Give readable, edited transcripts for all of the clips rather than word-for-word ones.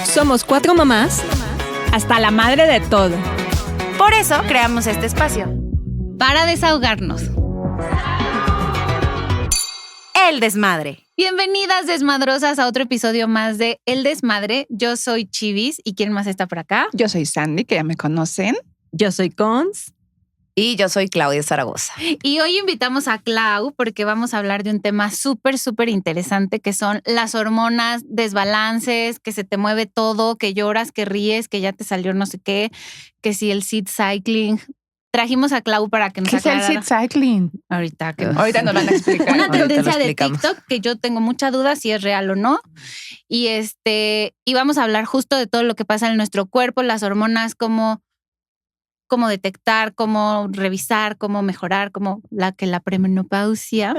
Somos 4 mamás, hasta la madre de todo. Por eso creamos este espacio. Para desahogarnos. El desmadre. Bienvenidas desmadrosas a otro episodio más de El Desmadre. Yo soy Chivis y ¿quién más está por acá? Yo soy Sandy, que ya me conocen. Yo soy Cons. Y yo soy Claudia Zaragoza. Y hoy invitamos a Clau porque vamos a hablar de un tema súper interesante que son las hormonas, desbalances, que se te mueve todo, que lloras, que ríes, que ya te salió no sé qué, que si el seed cycling. Trajimos a Clau para que nos aclarara. ¿Qué es el seed cycling? Ahorita nos van a explicar. Una tendencia de explicamos. TikTok que yo tengo mucha duda si es real o no. Y vamos a hablar justo de todo lo que pasa en nuestro cuerpo, las hormonas, cómo detectar, cómo revisar, cómo mejorar, como la premenopausia.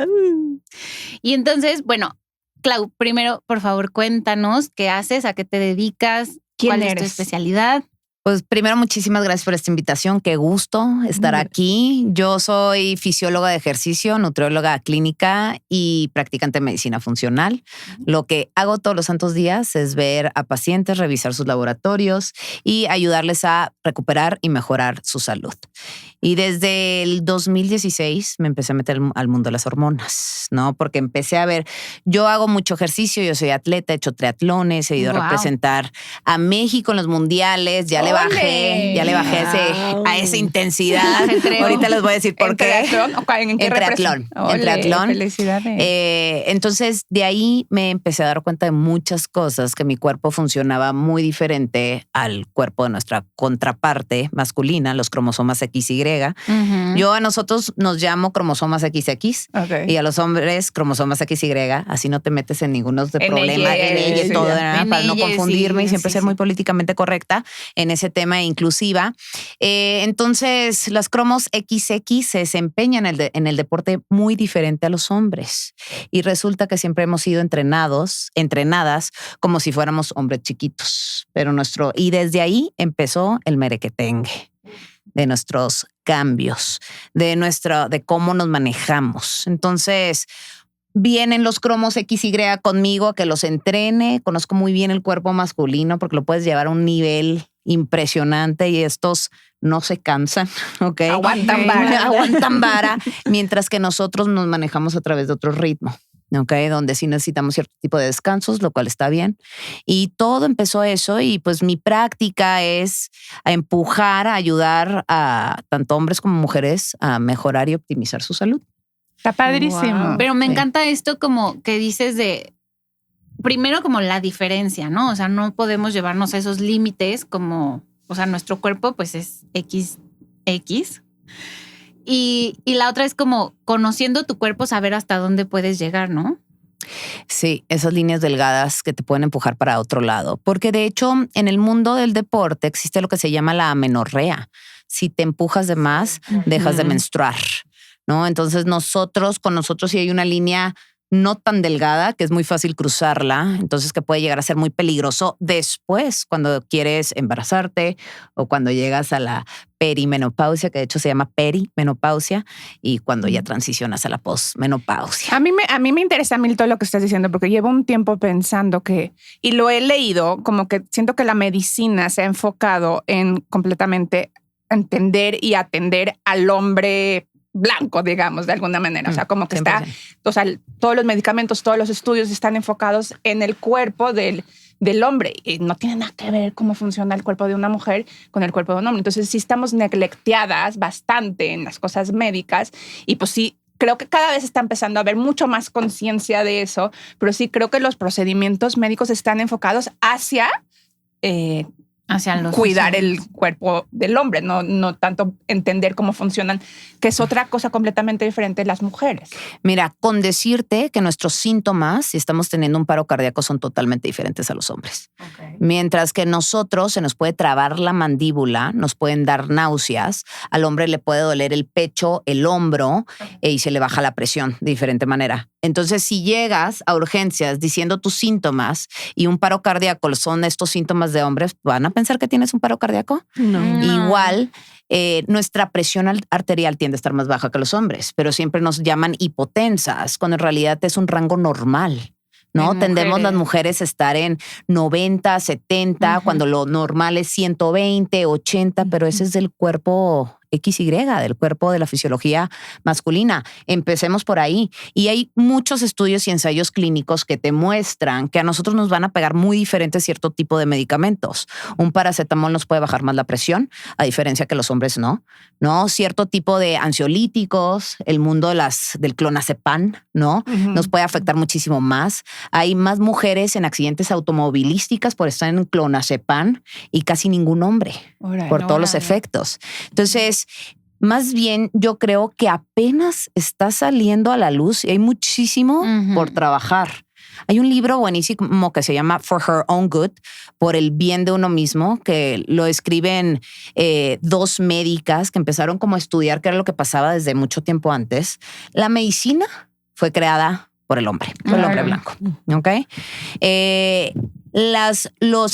Y entonces, bueno, Clau, primero, por favor, cuéntanos qué haces, a qué te dedicas, cuál es tu especialidad. Pues primero, muchísimas gracias por esta invitación. Qué gusto estar aquí. Yo soy fisióloga de ejercicio, nutrióloga clínica y practicante de medicina funcional. Lo que hago todos los santos días es ver a pacientes, revisar sus laboratorios y ayudarles a recuperar y mejorar su salud. Y desde el 2016 me empecé a meter al mundo de las hormonas, ¿no? Porque empecé a ver, yo hago mucho ejercicio, yo soy atleta, he hecho triatlones, he ido a representar a México en los mundiales, ya le bajé a esa intensidad. Ahorita les voy a decir por qué. ¿En triatlón. En triatlón. Felicidades. Entonces, de ahí me empecé a dar cuenta de muchas cosas, que mi cuerpo funcionaba muy diferente al cuerpo de nuestra contraparte masculina, los cromosomas XY. Yo a nosotros nos llamo cromosomas XX y a los hombres cromosomas XY. Así no te metes en ninguno de problemas, en ella y todo, para no confundirme y siempre ser muy políticamente correcta en ese tema inclusiva. Entonces, las cromos XX se desempeñan en el deporte muy diferente a los hombres. Y resulta que siempre hemos sido entrenadas como si fuéramos hombres chiquitos. Y desde ahí empezó el merequetengue de nuestros cambios, de cómo nos manejamos. Entonces, vienen los cromos XY conmigo a que los entrene. Conozco muy bien el cuerpo masculino porque lo puedes llevar a un nivel impresionante y estos no se cansan, ¿ok? Aguantan vara, mientras que nosotros nos manejamos a través de otro ritmo. Okay, donde sí necesitamos cierto tipo de descansos, lo cual está bien. Y todo empezó eso y pues mi práctica es a empujar, a ayudar a tanto hombres como mujeres a mejorar y optimizar su salud. Está padrísimo. Wow. Pero me encanta esto como que dices primero como la diferencia, ¿no? O sea, no podemos llevarnos a esos límites como, o sea, nuestro cuerpo pues es XX. Y la otra es como conociendo tu cuerpo, saber hasta dónde puedes llegar, ¿no? Sí, esas líneas delgadas que te pueden empujar para otro lado. Porque de hecho, en el mundo del deporte existe lo que se llama la amenorrea. Si te empujas de más, dejas de menstruar, ¿no? Entonces con nosotros sí hay una línea no tan delgada, que es muy fácil cruzarla, entonces que puede llegar a ser muy peligroso después cuando quieres embarazarte o cuando llegas a la perimenopausia, que de hecho se llama perimenopausia, y cuando ya transicionas a la posmenopausia. A mí me interesa mil todo lo que estás diciendo porque llevo un tiempo pensando y lo he leído, como que siento que la medicina se ha enfocado en completamente entender y atender al hombre blanco, digamos, de alguna manera. O sea, como que 100%. Todos los medicamentos, todos los estudios están enfocados en el cuerpo del hombre. Y no tiene nada que ver cómo funciona el cuerpo de una mujer con el cuerpo de un hombre. Entonces, sí estamos neglecteadas bastante en las cosas médicas. Y pues sí, creo que cada vez está empezando a haber mucho más conciencia de eso. Pero sí creo que los procedimientos médicos están enfocados hacia cuidar el cuerpo del hombre, no tanto entender cómo funcionan, que es otra cosa completamente diferente de las mujeres. Mira, con decirte que nuestros síntomas, si estamos teniendo un paro cardíaco, son totalmente diferentes a los hombres. Okay. Mientras que nosotros se nos puede trabar la mandíbula, nos pueden dar náuseas, al hombre le puede doler el pecho, el hombro, y se le baja la presión de diferente manera. Entonces, si llegas a urgencias diciendo tus síntomas y un paro cardíaco son estos síntomas de hombres, ¿van a pensar que tienes un paro cardíaco? No. Igual, nuestra presión arterial tiende a estar más baja que los hombres, pero siempre nos llaman hipotensas, cuando en realidad es un rango normal. ¿no? En Tendemos mujeres. las mujeres a estar en 90, 70, cuando lo normal es 120, 80, pero ese es del cuerpo XY, del cuerpo de la fisiología masculina. Empecemos por ahí. Y hay muchos estudios y ensayos clínicos que te muestran que a nosotros nos van a pegar muy diferentes cierto tipo de medicamentos. Un paracetamol nos puede bajar más la presión, a diferencia que los hombres no. Cierto tipo de ansiolíticos, el mundo del clonazepam, ¿no? Nos puede afectar muchísimo más. Hay más mujeres en accidentes automovilísticas por estar en clonazepam y casi ningún hombre por todos los efectos. Entonces, más bien yo creo que apenas está saliendo a la luz y hay muchísimo por trabajar. Hay un libro buenísimo que se llama For Her Own Good, por el bien de uno mismo, que lo escriben dos médicas que empezaron como a estudiar qué era lo que pasaba desde mucho tiempo antes. La medicina fue creada por el hombre blanco. ¿Ok? Se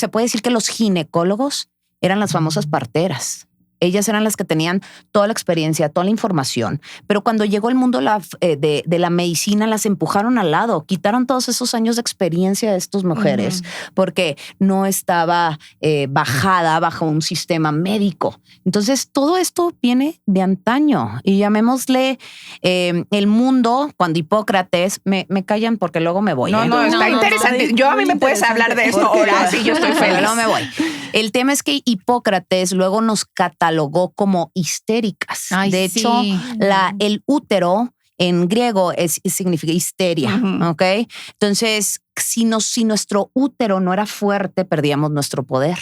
puede decir que los ginecólogos eran las famosas parteras. Ellas eran las que tenían toda la experiencia, toda la información. Pero cuando llegó el mundo de la medicina, las empujaron al lado, quitaron todos esos años de experiencia de estas mujeres porque no estaba bajada bajo un sistema médico. Entonces, todo esto viene de antaño y llamémosle el mundo cuando Hipócrates, me callan porque luego me voy. No, está interesante. Yo a mí me puedes hablar de esto horas y yo estoy feliz. No me voy. El tema es que Hipócrates luego nos catalogó como histéricas. Ay, de sí. hecho, el útero en griego significa histeria, ¿ok? Entonces, si nuestro útero no era fuerte, perdíamos nuestro poder.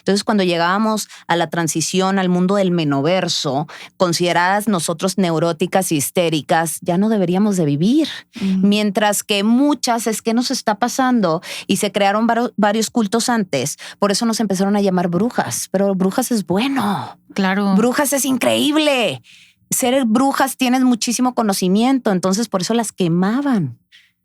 Entonces, cuando llegábamos a la transición al mundo del menoverso, consideradas nosotros neuróticas y histéricas, ya no deberíamos de vivir. Mientras que muchas es que nos está pasando y se crearon varios cultos antes. Por eso nos empezaron a llamar brujas. Pero brujas es bueno. Claro. Brujas es increíble. Ser brujas tienes muchísimo conocimiento, entonces por eso las quemaban.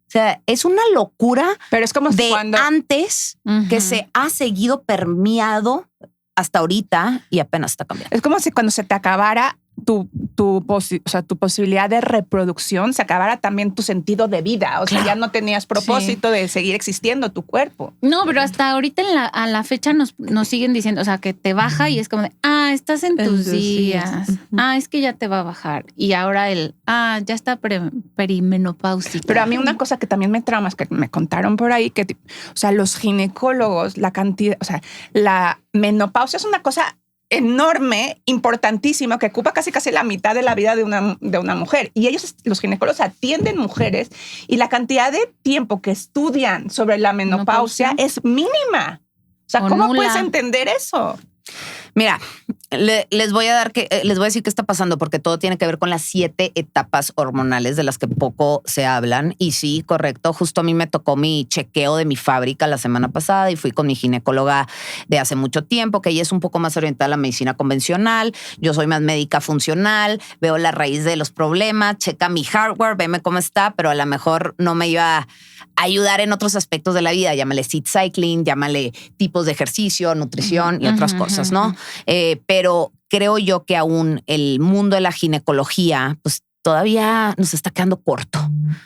O sea, es una locura. Pero es como de cuando antes que se ha seguido permeado hasta ahorita y apenas está cambiando. es como si cuando se te acabara tu posibilidad de reproducción, se acabara también tu sentido de vida. O sea, ya no tenías propósito de seguir existiendo tu cuerpo. No, pero hasta ahorita a la fecha nos siguen diciendo, o sea, que te baja y es como de, estás en tus días. Es que ya te va a bajar. Y ahora ya está perimenopáusica. Pero a mí una cosa que también me trauma es que me contaron por ahí que, o sea, los ginecólogos, la menopausia es una cosa enorme, importantísimo, que ocupa casi la mitad de la vida de una mujer. Y ellos, los ginecólogos, atienden mujeres y la cantidad de tiempo que estudian sobre la menopausia es mínima. O sea, ¿cómo puedes entender eso? Mira, les voy a decir qué está pasando porque todo tiene que ver con las 7 etapas hormonales de las que poco se hablan. Y sí, correcto. Justo a mí me tocó mi chequeo de mi fábrica la semana pasada y fui con mi ginecóloga de hace mucho tiempo, que ella es un poco más orientada a la medicina convencional. Yo soy más médica funcional, veo la raíz de los problemas, checa mi hardware, veme cómo está, pero a lo mejor no me iba a ayudar en otros aspectos de la vida. Llámale seed cycling, llámale tipos de ejercicio, nutrición y otras cosas, ¿no? Pero creo yo que aún el mundo de la ginecología, pues todavía nos está quedando corto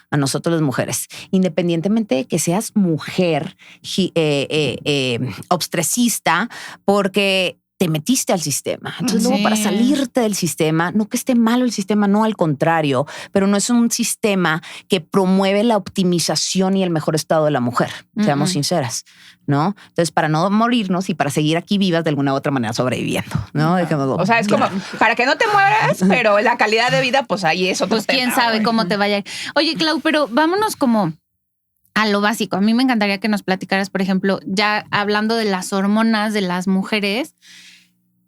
a nosotros las mujeres. Independientemente de que seas mujer obstetrecista, porque te metiste al sistema. Entonces luego para salirte del sistema, no que esté malo el sistema, no, al contrario, pero no es un sistema que promueve la optimización y el mejor estado de la mujer, seamos sinceras, ¿no? Entonces para no morirnos y para seguir aquí vivas de alguna u otra manera sobreviviendo, ¿no? O sea, es como para que no te mueras, pero la calidad de vida, pues ahí es otro tema. Quién sabe cómo te vaya a ir. Oye, Clau, pero vámonos como a lo básico. A mí me encantaría que nos platicaras, por ejemplo, ya hablando de las hormonas de las mujeres,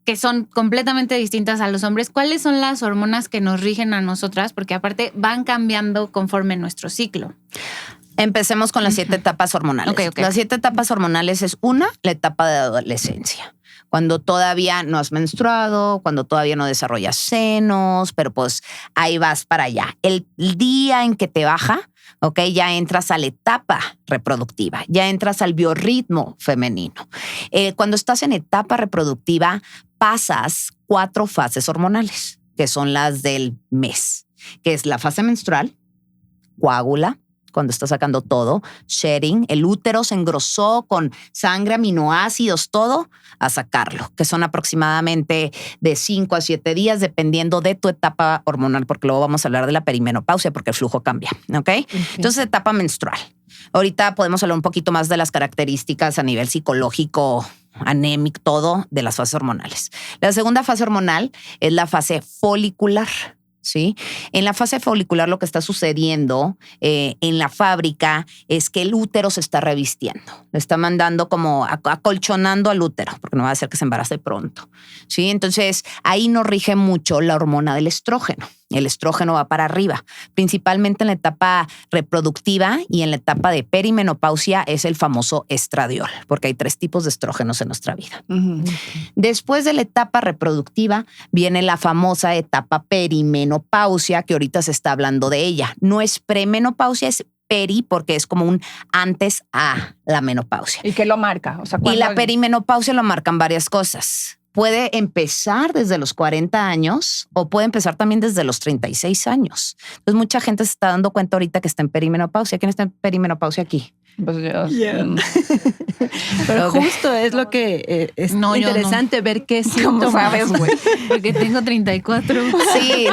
que son completamente distintas a los hombres. ¿Cuáles son las hormonas que nos rigen a nosotras? Porque aparte van cambiando conforme nuestro ciclo. Empecemos con las 7 etapas hormonales. Okay. Las 7 etapas hormonales es la etapa de adolescencia. Cuando todavía no has menstruado, cuando todavía no desarrollas senos, pero pues ahí vas para allá. El día en que te baja, ya entras a la etapa reproductiva, ya entras al biorritmo femenino. Cuando estás en etapa reproductiva, pasas 4 fases hormonales, que son las del mes, que es la fase menstrual, coágula, cuando está sacando todo, shedding, el útero se engrosó con sangre, aminoácidos, todo, a sacarlo, que son aproximadamente de 5 a 7 días, dependiendo de tu etapa hormonal, porque luego vamos a hablar de la perimenopausia, porque el flujo cambia, ¿ok? Entonces, etapa menstrual. Ahorita podemos hablar un poquito más de las características a nivel psicológico, anémico, todo de las fases hormonales. La segunda fase hormonal es la fase folicular. ¿Sí? En la fase folicular lo que está sucediendo en la fábrica es que el útero se está revistiendo. Le está mandando como acolchonando al útero, porque no va a hacer que se embarace pronto. ¿Sí? Entonces, ahí nos rige mucho la hormona del estrógeno. El estrógeno va para arriba, principalmente en la etapa reproductiva y en la etapa de perimenopausia es el famoso estradiol, porque hay 3 tipos de estrógenos en nuestra vida. Después de la etapa reproductiva viene la famosa etapa perimenopausia, que ahorita se está hablando de ella. No es premenopausia, es peri, porque es como un antes a la menopausia. ¿Y qué lo marca? O sea, y la perimenopausia lo marcan varias cosas. Puede empezar desde los 40 años o puede empezar también desde los 36 años. Entonces, mucha gente se está dando cuenta ahorita que está en perimenopausia. ¿Quién está en perimenopausia aquí? Pues yo, Pero justo es lo que es interesante ver qué síntomas. sabes, güey? Porque tengo 34. Sí,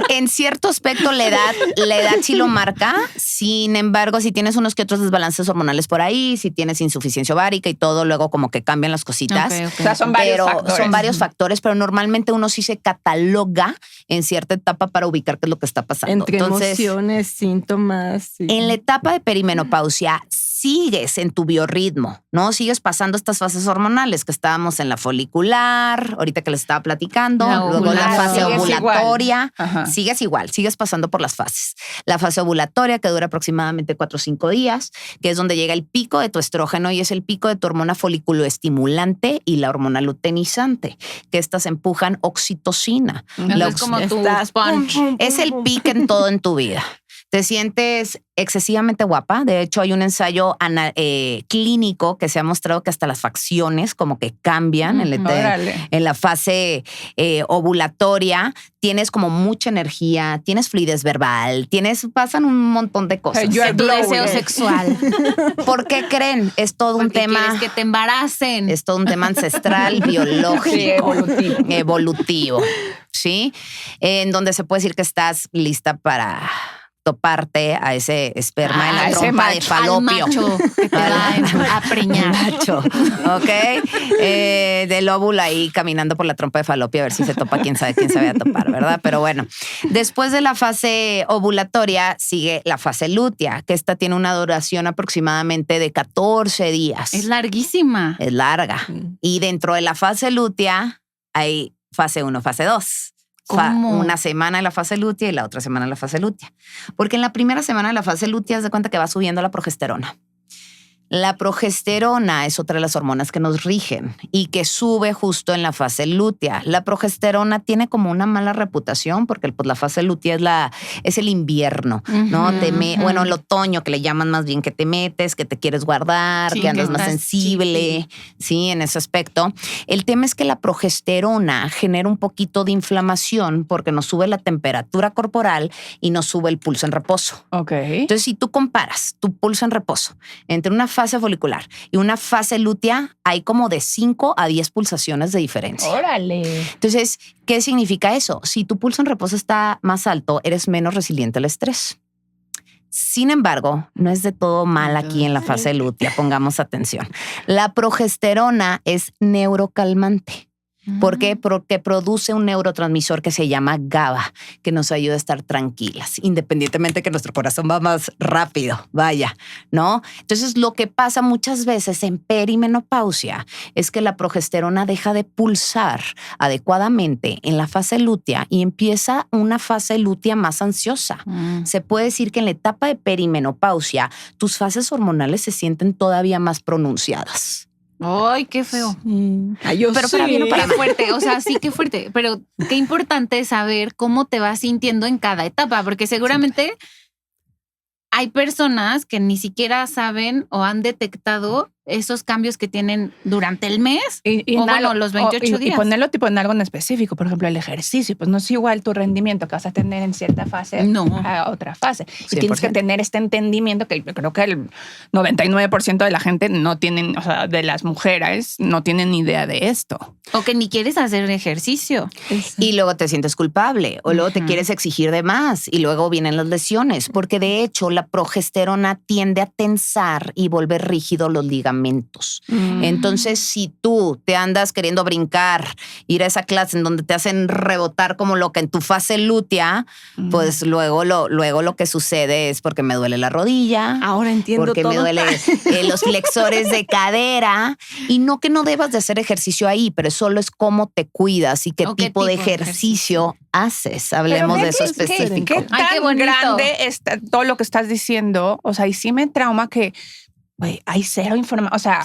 en cierto aspecto la edad sí lo marca. Sin embargo, si tienes unos que otros desbalances hormonales por ahí, si tienes insuficiencia ovárica y todo, luego como que cambian las cositas. Okay. O sea, son varios factores. Pero normalmente uno sí se cataloga en cierta etapa para ubicar qué es lo que está pasando. Entre emociones, síntomas. Sí. En la etapa de perimenopausia sigues en tu biorritmo, ¿no? Sigues pasando estas fases hormonales que estábamos en la folicular, ahorita que les estaba platicando, luego la fase ovulatoria. Sigues igual, sigues pasando por las fases. La fase ovulatoria que dura aproximadamente 4 o 5 días, que es donde llega el pico de tu estrógeno y es el pico de tu hormona foliculoestimulante y la hormona luteinizante, que estas empujan oxitocina. Es como tu punch. Es el pico en todo en tu vida. Te sientes excesivamente guapa. De hecho, hay un ensayo clínico que se ha mostrado que hasta las facciones como que cambian en la fase ovulatoria. Tienes como mucha energía, tienes fluidez verbal, pasan un montón de cosas. Tu deseo sexual. ¿Por qué creen? Es todo un tema. Quieres que te embaracen. Es todo un tema ancestral, biológico, evolutivo. ¿Sí? En donde se puede decir que estás lista para toparte a ese esperma en la trompa de falopio. Al macho que te va a preñar. Macho, ¿ok? Del óvulo ahí caminando por la trompa de falopio a ver si se topa quién sabe a topar, ¿verdad? Pero bueno, después de la fase ovulatoria sigue la fase lútea, que esta tiene una duración aproximadamente de 14 días. Es larguísima. Es larga. Y dentro de la fase lútea hay fase 1, fase 2. ¿Cómo? Una semana en la fase lútea y la otra semana en la fase lútea. Porque en la primera semana de la fase lútea, haz de cuenta que va subiendo la progesterona. La progesterona es otra de las hormonas que nos rigen y que sube justo en la fase lútea. La progesterona tiene como una mala reputación porque pues, la fase lútea es el invierno, ¿no? Bueno, el otoño, que le llaman más bien que te metes, que te quieres guardar, sí, que andas más sensible, sí, en ese aspecto. El tema es que la progesterona genera un poquito de inflamación porque nos sube la temperatura corporal y nos sube el pulso en reposo. Ok. Entonces, si tú comparas tu pulso en reposo entre una fase folicular y una fase lútea, hay como de 5 a 10 pulsaciones de diferencia. Órale. Entonces, ¿qué significa eso? Si tu pulso en reposo está más alto, eres menos resiliente al estrés. Sin embargo, no es de todo mal aquí en la fase lútea, pongamos atención. La progesterona es neurocalmante. ¿Por qué? Porque produce un neurotransmisor que se llama GABA, que nos ayuda a estar tranquilas, independientemente que nuestro corazón va más rápido, vaya, ¿no? Entonces, lo que pasa muchas veces en perimenopausia es que la progesterona deja de pulsar adecuadamente en la fase lútea y empieza una fase lútea más ansiosa. Se puede decir que en la etapa de perimenopausia, tus fases hormonales se sienten todavía más pronunciadas. Ay, qué feo. Ay, pero para bien o para Qué mal. fuerte, o sea, sí, qué fuerte. Pero qué importante es saber cómo te vas sintiendo en cada etapa, porque seguramente hay personas que ni siquiera saben o han detectado esos cambios que tienen durante el mes y o bueno, los 28 días. Y ponerlo tipo en algo en específico, por ejemplo, el ejercicio, pues no es igual tu rendimiento que vas a tener en cierta fase a otra fase. Y tienes que tener este entendimiento que yo creo que el 99% de la gente no tienen, o sea, de las mujeres no tienen ni idea de esto. O que ni quieres hacer ejercicio. Y luego te sientes culpable o luego te quieres exigir de más y luego vienen las lesiones, porque de hecho la progesterona tiende a tensar y volver rígido los ligamentos. Entonces, si tú te andas queriendo brincar, ir a esa clase en donde te hacen rebotar como loca en tu fase lútea, pues luego lo que sucede es porque me duele la rodilla. Ahora entiendo porque todo. me duele los flexores de cadera. Y no que no debas de hacer ejercicio ahí, pero solo es cómo te cuidas y qué tipo de ejercicio haces. Hablemos de eso específico. ¿Qué tan grande está todo lo que estás diciendo? O sea, y sí me trauma que hay cero información. O sea,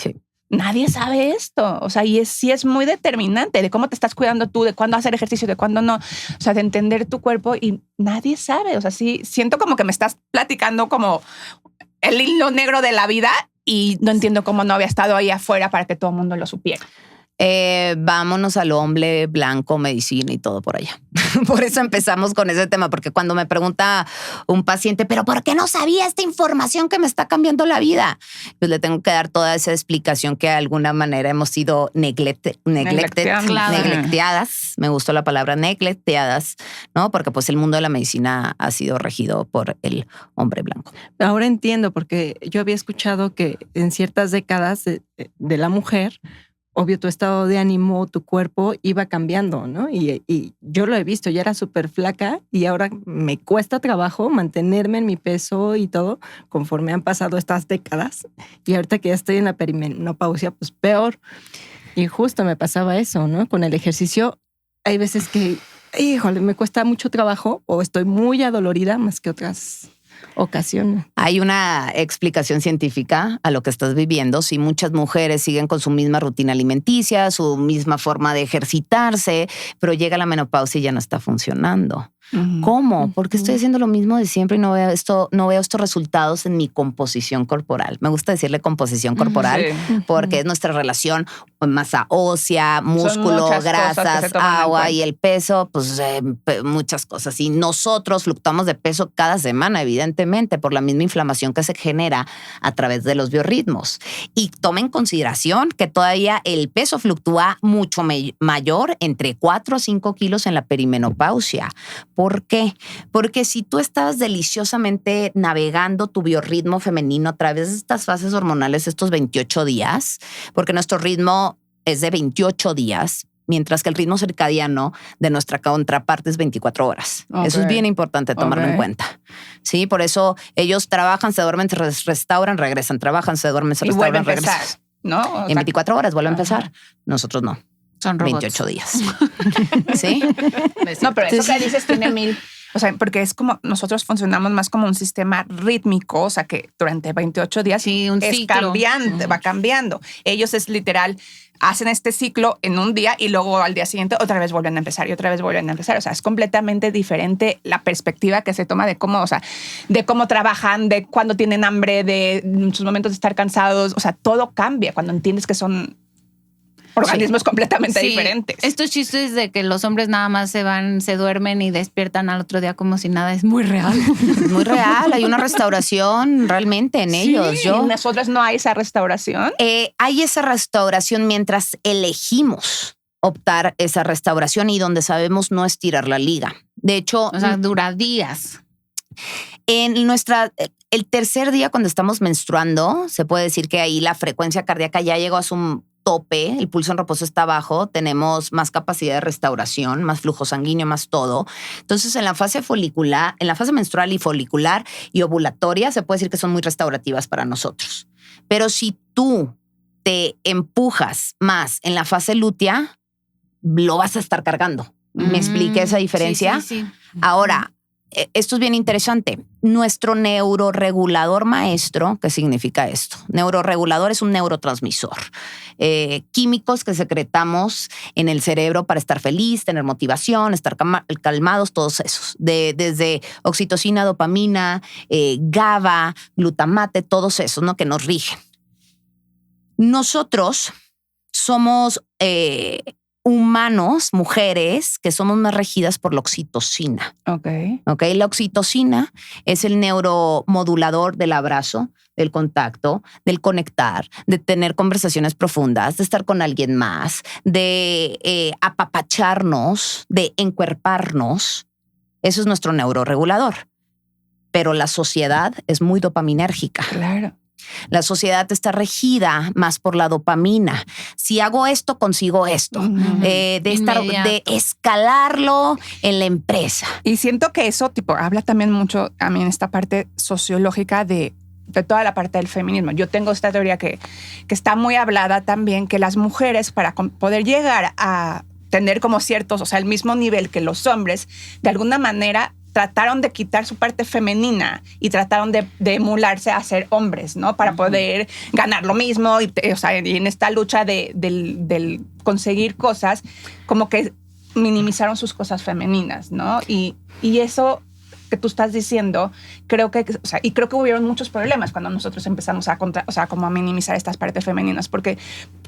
nadie sabe esto. O sea, y sí es muy determinante de cómo te estás cuidando tú, de cuándo hacer ejercicio, de cuándo no. O sea, de entender tu cuerpo y nadie sabe. O sea, sí, siento como que me estás platicando como el hilo negro de la vida y no entiendo cómo no había estado ahí afuera para que todo el mundo lo supiera. Vámonos al hombre blanco, medicina y todo por allá. Por eso empezamos con ese tema, porque cuando me pregunta un paciente, ¿pero por qué no sabía esta información que me está cambiando la vida? Pues le tengo que dar toda esa explicación que de alguna manera hemos sido neglecteadas. Me gustó la palabra neglecteadas, ¿no? Porque pues el mundo de la medicina ha sido regido por el hombre blanco. Ahora entiendo, porque yo había escuchado que en ciertas décadas de la mujer, obvio, tu estado de ánimo, tu cuerpo iba cambiando, ¿no? Y yo lo he visto, ya era súper flaca y ahora me cuesta trabajo mantenerme en mi peso y todo conforme han pasado estas décadas. Y ahorita que ya estoy en la perimenopausia, pues peor. Y justo me pasaba eso, ¿no? Con el ejercicio hay veces que, híjole, me cuesta mucho trabajo o estoy muy adolorida más que otras ocasiones. Hay una explicación científica a lo que estás viviendo. Si muchas mujeres siguen con su misma rutina alimenticia, su misma forma de ejercitarse, pero llega la menopausia y ya no está funcionando. ¿Cómo? Porque estoy haciendo lo mismo de siempre y no veo estos resultados en mi composición corporal. Me gusta decirle composición corporal porque es nuestra relación masa ósea, músculo, grasas, agua y el peso, pues muchas cosas. Y nosotros fluctuamos de peso cada semana, evidentemente, por la misma inflamación que se genera a través de los biorritmos. Y toma en consideración que todavía el peso fluctúa mucho mayor, entre 4 a 5 kilos en la perimenopausia. ¿Por qué? Porque si tú estás deliciosamente navegando tu biorritmo femenino a través de estas fases hormonales, estos 28 días, porque nuestro ritmo es de 28 días, mientras que el ritmo circadiano de nuestra contraparte es 24 horas. Okay. Eso es bien importante tomarlo en cuenta. Sí, por eso ellos trabajan, se duermen, se restauran, regresan, trabajan, se duermen, se restauran, regresan. ¿No? O sea, en 24 horas vuelve a empezar. Nosotros no. Son robots. 28 días. ¿Sí? No, pero eso que dices tiene 1000. O sea, porque es como nosotros funcionamos más como un sistema rítmico, o sea, que durante 28 días un es ciclo. Cambiante, va cambiando. Ellos es literal, hacen este ciclo en un día y luego al día siguiente otra vez vuelven a empezar y otra vez vuelven a empezar. O sea, es completamente diferente la perspectiva que se toma de cómo, o sea, de cómo trabajan, de cuándo tienen hambre, de sus momentos de estar cansados. O sea, todo cambia cuando entiendes que son organismos completamente diferentes. Estos chistes de que los hombres nada más se duermen y despiertan al otro día como si nada, es muy real. Es muy real. Hay una restauración realmente en ellos. ¿En nosotros no hay esa restauración? Hay esa restauración mientras elegimos optar esa restauración y donde sabemos no estirar la liga. De hecho, o sea, dura días. En el tercer día cuando estamos menstruando, se puede decir que ahí la frecuencia cardíaca ya llegó a su tope, el pulso en reposo está bajo, tenemos más capacidad de restauración, más flujo sanguíneo, más todo. Entonces, en la fase folicular, en la fase menstrual y folicular y ovulatoria, se puede decir que son muy restaurativas para nosotros. Pero si tú te empujas más en la fase lútea, lo vas a estar cargando. ¿Me expliqué esa diferencia? Sí. Ahora, esto es bien interesante. Nuestro neuroregulador maestro, ¿qué significa esto? Neuroregulador es un neurotransmisor. Químicos que secretamos en el cerebro para estar feliz, tener motivación, estar calmados, todos esos. Desde oxitocina, dopamina, GABA, glutamate, todos esos, ¿no? Que nos rigen. Nosotros somos humanos, mujeres, que somos más regidas por la oxitocina. Ok. La oxitocina es el neuromodulador del abrazo, del contacto, del conectar, de tener conversaciones profundas, de estar con alguien más, de apapacharnos, de encuerparnos. Eso es nuestro neuroregulador. Pero la sociedad es muy dopaminérgica. Claro. La sociedad está regida más por la dopamina. Si hago esto, consigo esto. De escalarlo en la empresa. Y siento que eso habla también mucho a mí en esta parte sociológica de toda la parte del feminismo. Yo tengo esta teoría que está muy hablada también, que las mujeres, para poder llegar a tener como ciertos, o sea, el mismo nivel que los hombres, de alguna manera trataron de quitar su parte femenina y trataron de emularse a ser hombres, ¿no? Para poder ganar lo mismo y en esta lucha del conseguir cosas, como que minimizaron sus cosas femeninas, ¿no? Y eso que tú estás diciendo, creo que hubieron muchos problemas cuando nosotros empezamos como a minimizar estas partes femeninas, porque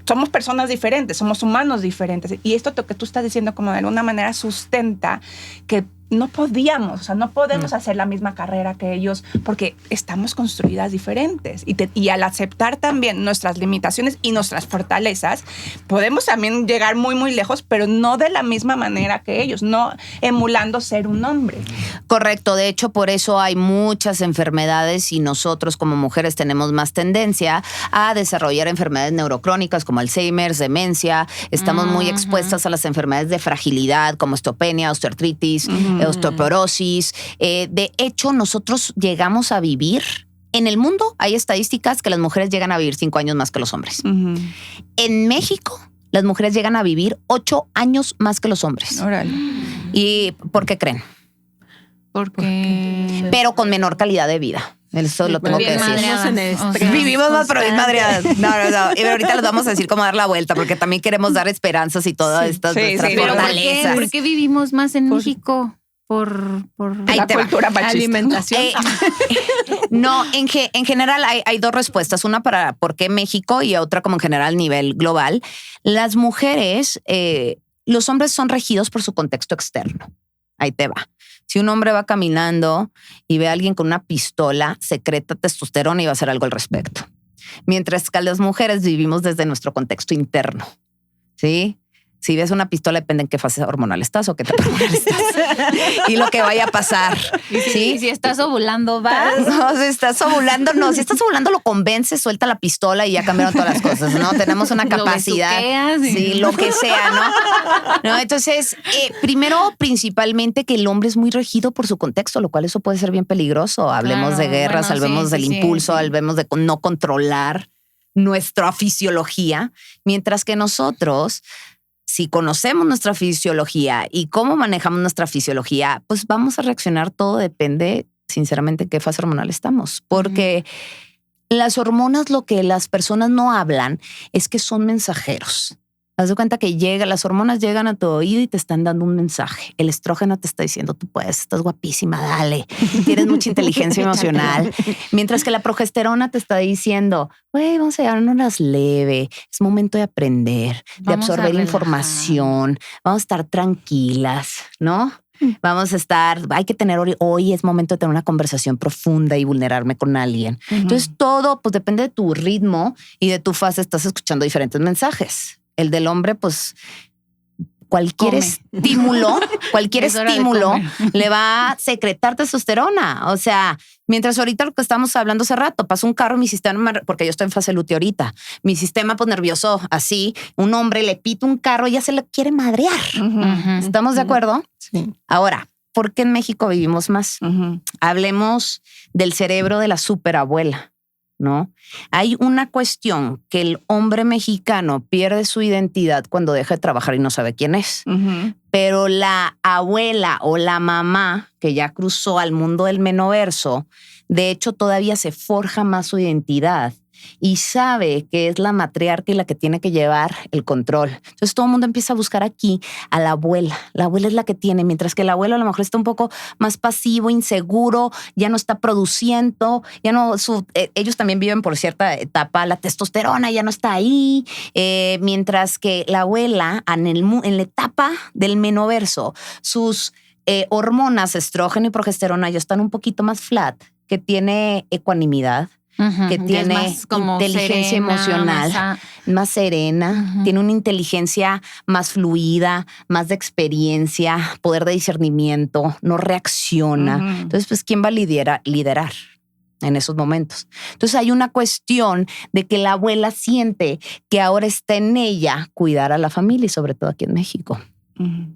somos personas diferentes, somos humanos diferentes. Y esto que tú estás diciendo como de alguna manera sustenta que no podemos hacer la misma carrera que ellos porque estamos construidas diferentes. Y al aceptar también nuestras limitaciones y nuestras fortalezas, podemos también llegar muy, muy lejos, pero no de la misma manera que ellos, no emulando ser un hombre. Correcto. De hecho, por eso hay muchas enfermedades y nosotros como mujeres tenemos más tendencia a desarrollar enfermedades neurocrónicas como Alzheimer, demencia. Estamos muy expuestas a las enfermedades de fragilidad como osteopenia, osteoartritis, osteoporosis. De hecho, nosotros llegamos a vivir, en el mundo hay estadísticas que las mujeres llegan a vivir 5 años más que los hombres. En México, las mujeres llegan a vivir 8 años más que los hombres. Órale. ¿Y por qué creen? Porque... Pero con menor calidad de vida. Eso lo tengo que decir. Vivimos más, pero bien madreadas. No. Y ahorita les vamos a decir cómo dar la vuelta, porque también queremos dar esperanzas y todas estas nuestras fortalezas. ¿Por qué vivimos más en México? Por la cultura machista. Alimentación. No, en general hay 2 respuestas. Una para por qué México y otra como en general a nivel global. Las mujeres, los hombres son regidos por su contexto externo. Ahí te va. Si un hombre va caminando y ve a alguien con una pistola, secreta testosterona y va a hacer algo al respecto. Mientras que las mujeres vivimos desde nuestro contexto interno. ¿Sí? Si ves una pistola, depende en qué fase hormonal estás o qué tipo hormonal estás. Y lo que vaya a pasar. ¿Sí? Si estás ovulando, vas. No, si estás ovulando, no. Si estás ovulando, lo convences, suelta la pistola y ya cambiaron todas las cosas, ¿no? Tenemos una capacidad. Sí, lo que sea, ¿no? Entonces, primero, principalmente, que el hombre es muy regido por su contexto, lo cual eso puede ser bien peligroso. Hablemos de guerras, hablemos del impulso, hablemos de no controlar nuestra fisiología, mientras que nosotros, si conocemos nuestra fisiología y cómo manejamos nuestra fisiología, pues vamos a reaccionar. Todo depende, sinceramente, en qué fase hormonal estamos. Porque las hormonas, lo que las personas no hablan es que son mensajeros. Haz de cuenta que las hormonas llegan a tu oído y te están dando un mensaje. El estrógeno te está diciendo, tú puedes, estás guapísima, dale. Tienes mucha inteligencia emocional. Mientras que la progesterona te está diciendo, güey, vamos a llevarnos leve. Es momento de aprender, de absorber información. Vamos a estar tranquilas, ¿no? Vamos a estar, hay que tener, hoy es momento de tener una conversación profunda y vulnerarme con alguien. Entonces todo pues depende de tu ritmo y de tu fase. Estás escuchando diferentes mensajes. El del hombre, pues cualquier estímulo le va a secretar testosterona. O sea, mientras ahorita lo que estamos hablando hace rato, pasa un carro, mi sistema, porque yo estoy en fase lutea ahorita, mi sistema pues nervioso, así, un hombre le pita un carro y ya se lo quiere madrear. ¿Estamos de acuerdo? Sí. Ahora, ¿por qué en México vivimos más? Hablemos del cerebro de la superabuela. ¿No? Hay una cuestión que el hombre mexicano pierde su identidad cuando deja de trabajar y no sabe quién es. Pero la abuela o la mamá que ya cruzó al mundo del menoverso, de hecho todavía se forja más su identidad y sabe que es la matriarca y la que tiene que llevar el control. Entonces todo el mundo empieza a buscar aquí a la abuela. La abuela es la que tiene, mientras que el abuelo a lo mejor está un poco más pasivo, inseguro, ya no está produciendo, ya no, ellos también viven por cierta etapa, la testosterona ya no está ahí, mientras que la abuela en la etapa del menoverso, sus hormonas, estrógeno y progesterona ya están un poquito más flat, que tiene ecuanimidad, que tiene más como inteligencia serena, emocional, más serena, tiene una inteligencia más fluida, más de experiencia, poder de discernimiento, no reacciona. Entonces, pues, ¿quién va a liderar en esos momentos? Entonces hay una cuestión de que la abuela siente que ahora está en ella cuidar a la familia y sobre todo aquí en México.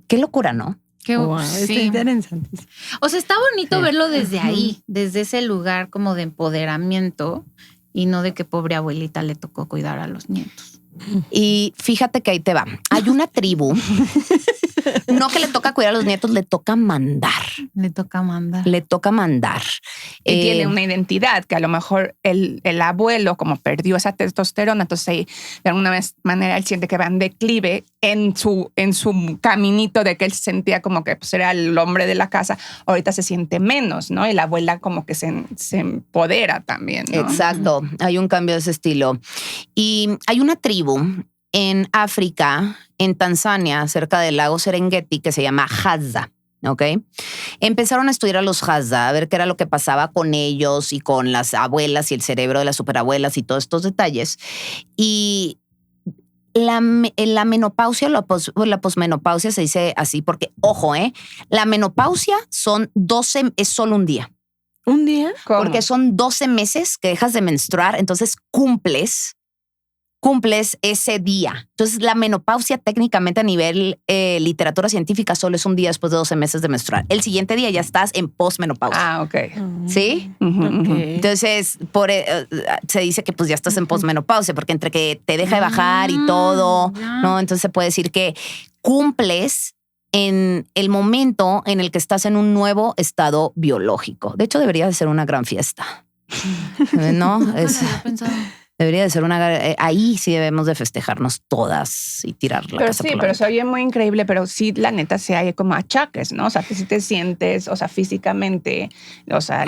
Qué locura, ¿no? Wow, Sí. está interesante. O sea, está bonito verlo desde ahí, desde ese lugar como de empoderamiento y no de que pobre abuelita le tocó cuidar a los nietos. Y fíjate que ahí te va. Hay una tribu, no que le toca cuidar a los nietos, le toca mandar. Le toca mandar. Le toca mandar. Y tiene una identidad que a lo mejor el abuelo, como perdió esa testosterona, entonces ahí, de alguna manera él siente que va en declive en su caminito de que él se sentía como que pues, era el hombre de la casa. Ahorita se siente menos, ¿no? Y la abuela como que se empodera también, ¿no? Exacto. Hay un cambio de ese estilo. Y hay una tribu en África, en Tanzania, cerca del lago Serengeti, que se llama Hadza. ¿Ok? Empezaron a estudiar a los Hadza, a ver qué era lo que pasaba con ellos y con las abuelas y el cerebro de las superabuelas y todos estos detalles. Y la menopausia, la posmenopausia se dice así porque, ojo, la menopausia es solo un día. ¿Un día? ¿Cómo? Porque son 12 meses que dejas de menstruar, entonces cumples ese día. Entonces, la menopausia técnicamente a nivel literatura científica solo es un día después de 12 meses de menstruar. El siguiente día ya estás en posmenopausia. Ah, ok. ¿Sí? Entonces, se dice que pues ya estás en posmenopausia, porque entre que te deja de bajar y todo, ¿no? Entonces se puede decir que cumples en el momento en el que estás en un nuevo estado biológico. De hecho, debería de ser una gran fiesta. ¿No? Debería de ser ahí sí debemos de festejarnos todas y tirar la casa por la pero se oye muy increíble, pero sí, la neta, sí hay como achaques, ¿no? O sea, que si te sientes, o sea, físicamente, o sea,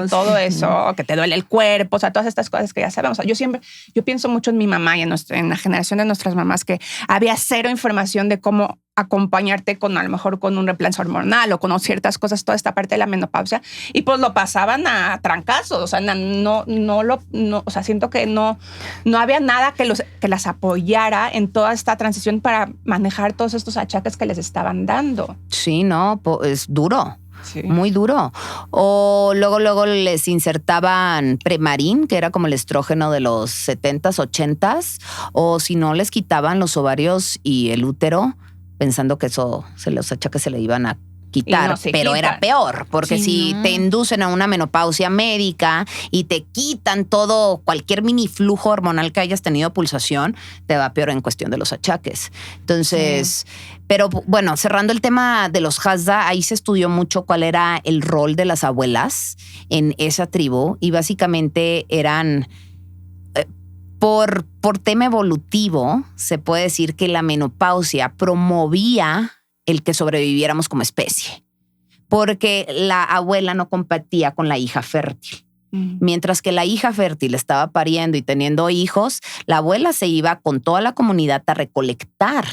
todo eso, que te duele el cuerpo, o sea, todas estas cosas que ya sabemos. O sea, yo pienso mucho en mi mamá y en la generación de nuestras mamás, que había cero información de cómo acompañarte a lo mejor con un reemplazo hormonal o con ciertas cosas, toda esta parte de la menopausia, y pues lo pasaban a trancazos. O sea, o sea, siento que no había nada que las apoyara en toda esta transición para manejar todos estos achaques que les estaban dando. Sí, no, es duro. Sí. Muy duro. O luego les insertaban Premarin, que era como el estrógeno de los 70s, 80s, o si no, les quitaban los ovarios y el útero, pensando que los achaques se le iban a quitar, pero era peor, porque si te inducen a una menopausia médica y te quitan cualquier mini flujo hormonal que hayas tenido pulsación, te va peor en cuestión de los achaques. Entonces, pero bueno, cerrando el tema de los Hadza, ahí se estudió mucho cuál era el rol de las abuelas en esa tribu y básicamente eran... Por tema evolutivo, se puede decir que la menopausia promovía el que sobreviviéramos como especie, porque la abuela no competía con la hija fértil. Mientras que la hija fértil estaba pariendo y teniendo hijos, la abuela se iba con toda la comunidad a recolectar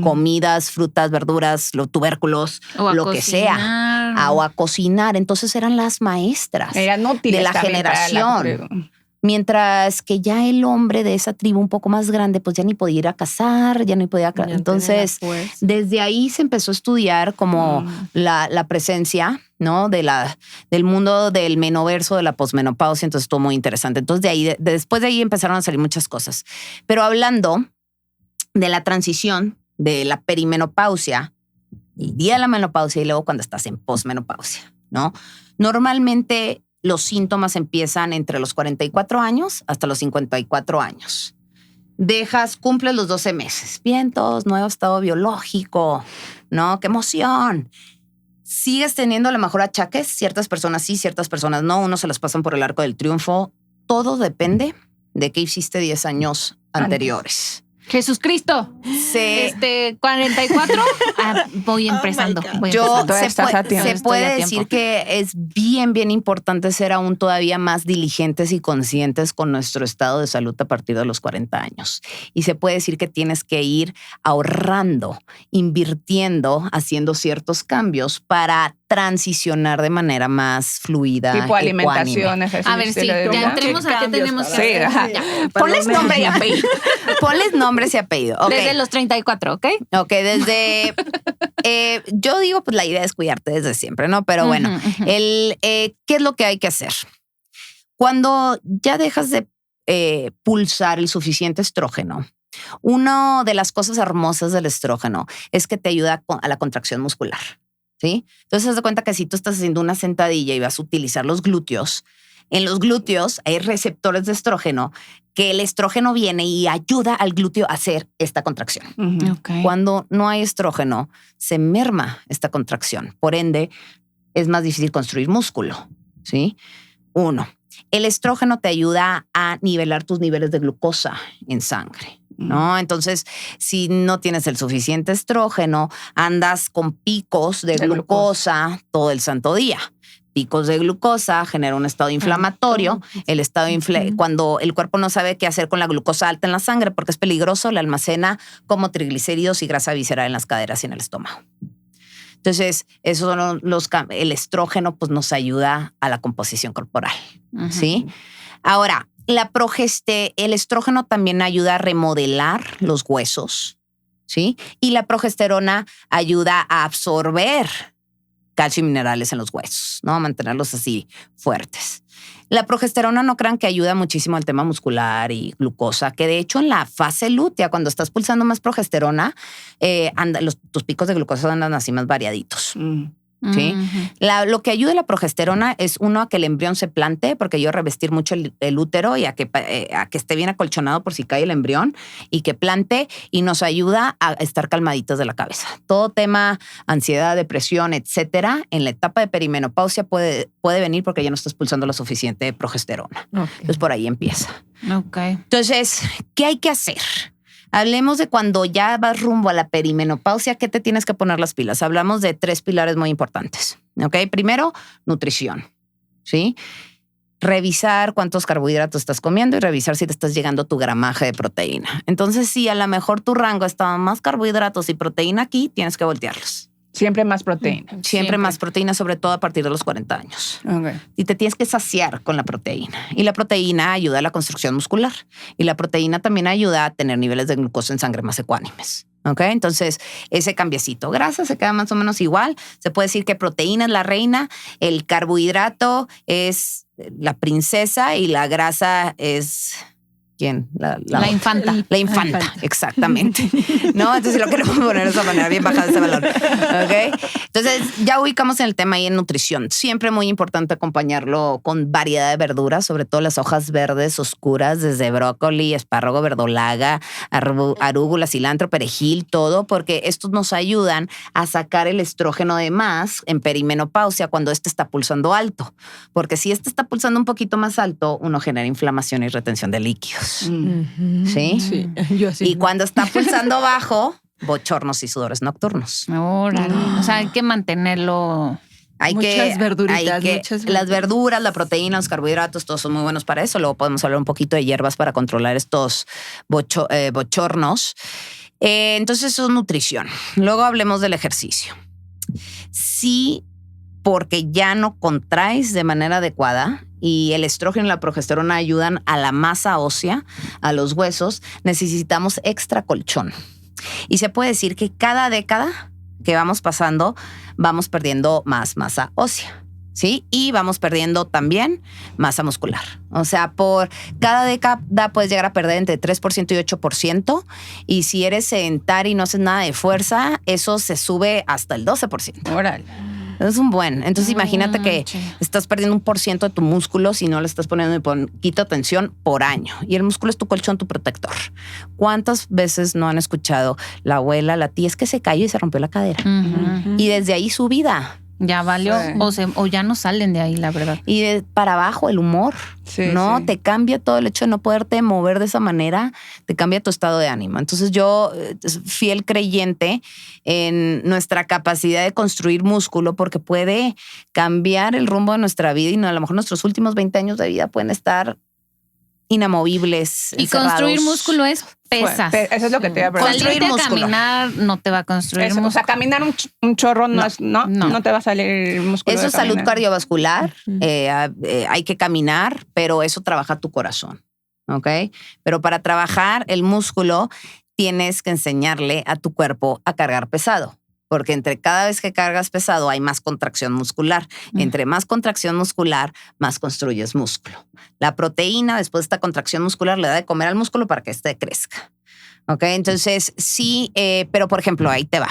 comidas, frutas, verduras, los tubérculos, lo que sea, o a cocinar. Entonces eran las maestras de la generación. Mientras que ya el hombre de esa tribu un poco más grande, pues ya ni podía ir a cazar, ya no podía... Entonces, desde ahí se empezó a estudiar como la presencia, ¿no? Del mundo del menoverso, de la posmenopausia. Entonces, estuvo muy interesante. Entonces, después de ahí empezaron a salir muchas cosas. Pero hablando de la transición de la perimenopausia, el día de la menopausia y luego cuando estás en posmenopausia, ¿no? Normalmente... los síntomas empiezan entre los 44 años hasta los 54 años. Cumples los 12 meses. Vientos, nuevo estado biológico, ¿no? ¡Qué emoción! Sigues teniendo a lo mejor achaques. Ciertas personas sí, ciertas personas no. Unos se los pasan por el arco del triunfo. todo depende de qué hiciste 10 años anteriores. Jesús Cristo. 44. Voy empezando. Se puede decir que es bien, bien importante ser aún todavía más diligentes y conscientes con nuestro estado de salud a partir de los 40 años. Y se puede decir que tienes que ir ahorrando, invirtiendo, haciendo ciertos cambios para transicionar de manera más fluida. Tipo alimentación, ejercicio. A ver, sí, ya entremos a qué tenemos que hacer. Ponles nombre y apellido. Ponles nombres y apellido. Okay. Desde los 34, ¿ok? Ok, desde... yo digo, pues la idea es cuidarte desde siempre, ¿no? Pero bueno, ¿qué es lo que hay que hacer? Cuando ya dejas de pulsar el suficiente estrógeno, una de las cosas hermosas del estrógeno es que te ayuda a la contracción muscular. ¿Sí? Entonces, haz de cuenta que si tú estás haciendo una sentadilla y vas a utilizar los glúteos, en los glúteos hay receptores de estrógeno que el estrógeno viene y ayuda al glúteo a hacer esta contracción. Okay. Cuando no hay estrógeno, se merma esta contracción. Por ende, es más difícil construir músculo. ¿Sí? 1. El estrógeno te ayuda a nivelar tus niveles de glucosa en sangre. ¿No? Entonces, si no tienes el suficiente estrógeno, andas con picos de glucosa todo el santo día. Picos de glucosa genera un estado inflamatorio. El estado cuando el cuerpo no sabe qué hacer con la glucosa alta en la sangre porque es peligroso, la almacena como triglicéridos y grasa visceral en las caderas y en el estómago. Entonces, eso son el estrógeno pues nos ayuda a la composición corporal. ¿Sí? Ahora, el estrógeno también ayuda a remodelar los huesos, ¿sí? Y la progesterona ayuda a absorber calcio y minerales en los huesos, ¿no? A mantenerlos así fuertes. La progesterona no crean que ayuda muchísimo al tema muscular y glucosa, que de hecho en la fase lútea, cuando estás pulsando más progesterona, tus picos de glucosa andan así más variaditos. ¿Sí? Lo que ayuda a la progesterona es a que el embrión se plante, porque ayuda a revestir mucho el útero y a que esté bien acolchonado por si cae el embrión y que plante y nos ayuda a estar calmaditos de la cabeza. Todo tema ansiedad, depresión, etcétera, en la etapa de perimenopausia puede venir porque ya no estás pulsando lo suficiente progesterona. Entonces por ahí empieza. Entonces, ¿qué hay que hacer? Hablemos de cuando ya vas rumbo a la perimenopausia, ¿qué te tienes que poner las pilas? Hablamos de 3 pilares muy importantes. ¿Ok? Primero, nutrición. ¿Sí? Revisar cuántos carbohidratos estás comiendo y revisar si te estás llegando tu gramaje de proteína. Entonces, si a lo mejor tu rango está más carbohidratos y proteína aquí, tienes que voltearlos. Siempre más proteína. Siempre más proteína, sobre todo a partir de los 40 años. Y te tienes que saciar con la proteína. Y la proteína ayuda a la construcción muscular. Y la proteína también ayuda a tener niveles de glucosa en sangre más ecuánimes. ¿Ok? Entonces, ese cambiecito. Grasa se queda más o menos igual. Se puede decir que proteína es la reina, el carbohidrato es la princesa y la grasa es... ¿Quién? La infanta. La infanta, exactamente. ¿No? Entonces lo queremos poner de esa manera, bien bajado ese valor. ¿Ok? Entonces ya ubicamos en el tema ahí en nutrición. Siempre muy importante acompañarlo con variedad de verduras, sobre todo las hojas verdes oscuras, desde brócoli, espárrago, verdolaga, arúgula, cilantro, perejil, todo, porque estos nos ayudan a sacar el estrógeno de más en perimenopausia cuando está pulsando alto. Porque si está pulsando un poquito más alto, uno genera inflamación y retención de líquidos. ¿Sí? Sí, yo así. Y cuando está pulsando bajo, bochornos y sudores nocturnos. Órale. O sea, hay que mantenerlo. Muchas verduritas. Las verduras, la proteína, los carbohidratos, todos son muy buenos para eso. Luego podemos hablar un poquito de hierbas para controlar estos bochornos. Entonces eso es nutrición. Luego hablemos del ejercicio. Sí, porque ya no contraes de manera adecuada y el estrógeno y la progesterona ayudan a la masa ósea, a los huesos, necesitamos extra colchón. Y se puede decir que cada década que vamos pasando, vamos perdiendo más masa ósea, ¿sí? Y vamos perdiendo también masa muscular. O sea, por cada década puedes llegar a perder entre 3% y 8%. Y si eres sedentario y no haces nada de fuerza, eso se sube hasta el 12%. Órale. Es un buen. Entonces imagínate que estás perdiendo 1% de tu músculo si no le estás poniendo un poquito de atención por año. Y el músculo es tu colchón, tu protector. ¿Cuántas veces no han escuchado la abuela, la tía, es que se cayó y se rompió la cadera? Y desde ahí su vida. Ya valió. Sí. O ya no salen de ahí, la verdad. Y para abajo el humor, Sí, ¿no? sí. Te cambia todo el hecho de no poderte mover de esa manera, te cambia tu estado de ánimo. Entonces yo, fiel creyente en nuestra capacidad de construir músculo, porque puede cambiar el rumbo de nuestra vida y a lo mejor nuestros últimos 20 años de vida pueden estar inamovibles. Y encerrados. construir músculo es pesas. Eso es lo que te iba a preguntar. Construir Salirte a músculo. caminar no te va a construir Eso, o músculo. sea, caminar un chorro No. no te va a salir músculo. Eso de es salud caminar. cardiovascular. Hay que caminar, pero eso trabaja tu corazón. ¿Ok? Pero para trabajar el músculo, tienes que enseñarle a tu cuerpo a cargar pesado. Porque entre cada vez que cargas pesado hay más contracción muscular. Entre más contracción muscular, más construyes músculo. La proteína, después de esta contracción muscular, le da de comer al músculo para que éste crezca. ¿Ok? Entonces, sí, pero por ejemplo, ahí te va.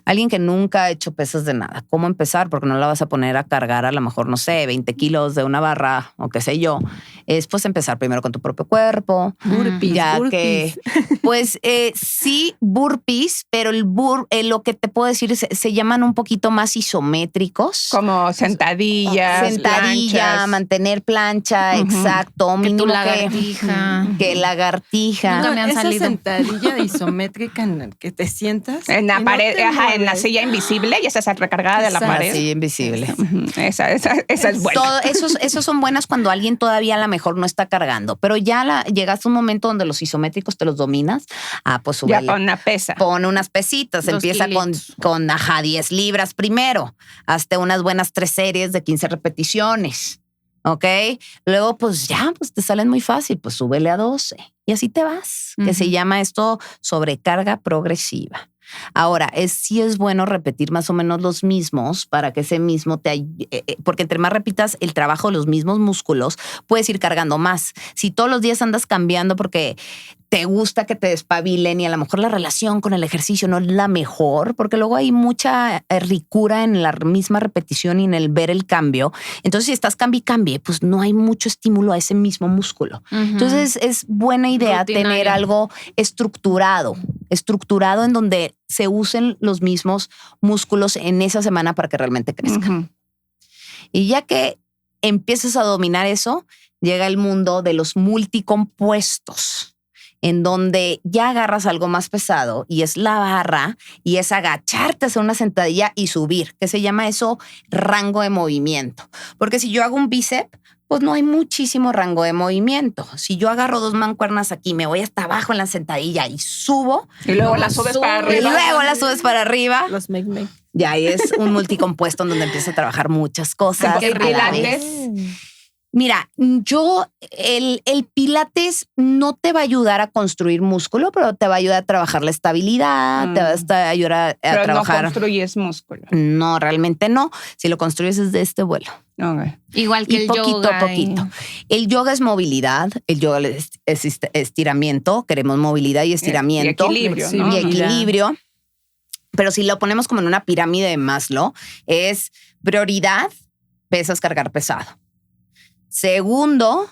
Alguien que nunca ha hecho pesas de nada, ¿cómo empezar? Porque no la vas a poner a cargar a lo mejor, no sé, 20 kilos de una barra o qué sé yo. Es pues empezar primero con tu propio cuerpo. Burpees, Ya burpees. que, pues sí, burpees, pero lo que te puedo decir es, se llaman un poquito más isométricos. Como sentadillas, Sentadilla, planchas. mantener plancha, Ujú. exacto. Que tu Mínimo lagartija. que lagartija. Nunca me han esa salido. sentadilla isométrica en la que te sientas. En la y no pared, te ajá, en la mueves. silla invisible y estás recargada de la Exacto. pared. Sí, invisible. Ujú. Esa es buena. Esos son buenas cuando alguien todavía a lo mejor no está cargando, pero ya llegaste a un momento donde los isométricos te los dominas. Pues Ya súbele. para una pesa. Pon unas pesitas, 2 empieza kilitos. con 10 libras primero, hazte unas buenas 3 series de 15 repeticiones, ¿ok? Luego pues ya, pues te salen muy fácil, pues súbele a 12 y así te vas, que se llama esto sobrecarga progresiva. Ahora, sí es bueno repetir más o menos los mismos para que ese mismo te ayude, porque entre más repitas el trabajo de los mismos músculos, puedes ir cargando más. Si todos los días andas cambiando porque te gusta que te despabilen y a lo mejor la relación con el ejercicio no es la mejor, porque luego hay mucha ricura en la misma repetición y en el ver el cambio. Entonces, si estás cambie, pues no hay mucho estímulo a ese mismo músculo. Entonces, es buena idea tener Rutinario. algo estructurado en donde se usen los mismos músculos en esa semana para que realmente crezcan. Ujú. Y ya que empiezas a dominar eso, llega el mundo de los multicompuestos, en donde ya agarras algo más pesado y es la barra y es agacharte, hacer una sentadilla y subir, que se llama eso rango de movimiento. Porque si yo hago un bíceps, pues no hay muchísimo rango de movimiento. Si yo agarro 2 mancuernas aquí, me voy hasta abajo en la sentadilla y subo, Y luego la subes para y arriba. luego la subes para arriba, Los make. ya ahí es un multicompuesto en donde empieza a trabajar muchas cosas. ¿El a la pilates? vez. Mira, el pilates no te va a ayudar a construir músculo, pero te va a ayudar a trabajar la estabilidad, te va a ayudar a Pero trabajar. no construyes músculo. No, realmente no. Si lo construyes es de este vuelo. Okay. Igual que Y el poquito yoga. a poquito. El yoga es movilidad, el yoga es estiramiento, queremos movilidad y estiramiento. Y equilibrio, ¿no? Y equilibrio. Pero si lo ponemos como en una pirámide de Maslow, es prioridad, pesas, cargar pesado. Segundo,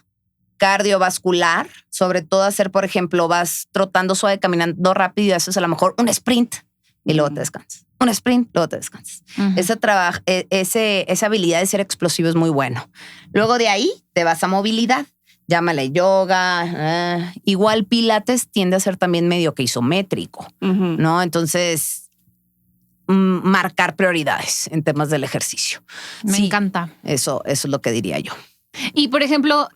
cardiovascular, sobre todo hacer, por ejemplo, vas trotando suave, caminando rápido y haces a lo mejor un sprint y luego te descansas. Un sprint, luego te descansas. Esa habilidad de ser explosivo es muy bueno. Luego de ahí te vas a movilidad. Llámale yoga. Igual pilates tiende a ser también medio que isométrico, Ujú. ¿no? Entonces, marcar prioridades en temas del ejercicio. Me Sí, encanta. eso es lo que diría yo. Y por ejemplo,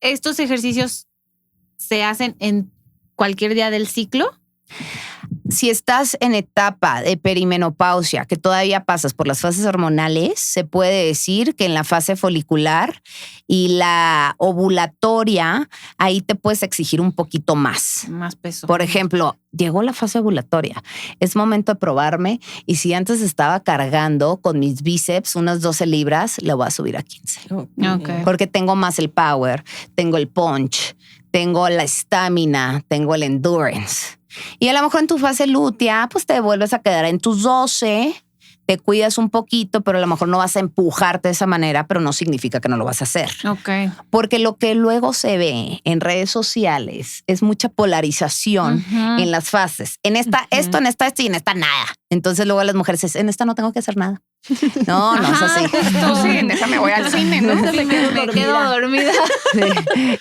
estos ejercicios se hacen en cualquier día del ciclo. Si estás en etapa de perimenopausia, que todavía pasas por las fases hormonales, se puede decir que en la fase folicular y la ovulatoria, ahí te puedes exigir un poquito más. Más peso. Por ejemplo, llegó la fase ovulatoria. Es momento de probarme y si antes estaba cargando con mis bíceps unas 12 libras, lo voy a subir a 15. Ok. Porque tengo más el power, tengo el punch, tengo la estamina, tengo el endurance. Y a lo mejor en tu fase lútea, pues te vuelves a quedar en tus 12, te cuidas un poquito, pero a lo mejor no vas a empujarte de esa manera, pero no significa que no lo vas a hacer. Ok. Porque lo que luego se ve en redes sociales es mucha polarización Ujú. en las fases. En esta, esto, en esta y en esta nada. Entonces luego las mujeres dicen, en esta no tengo que hacer nada. No, no es así. Tú sí, en esa me voy al cine, ¿no? Me quedo dormida. Sí.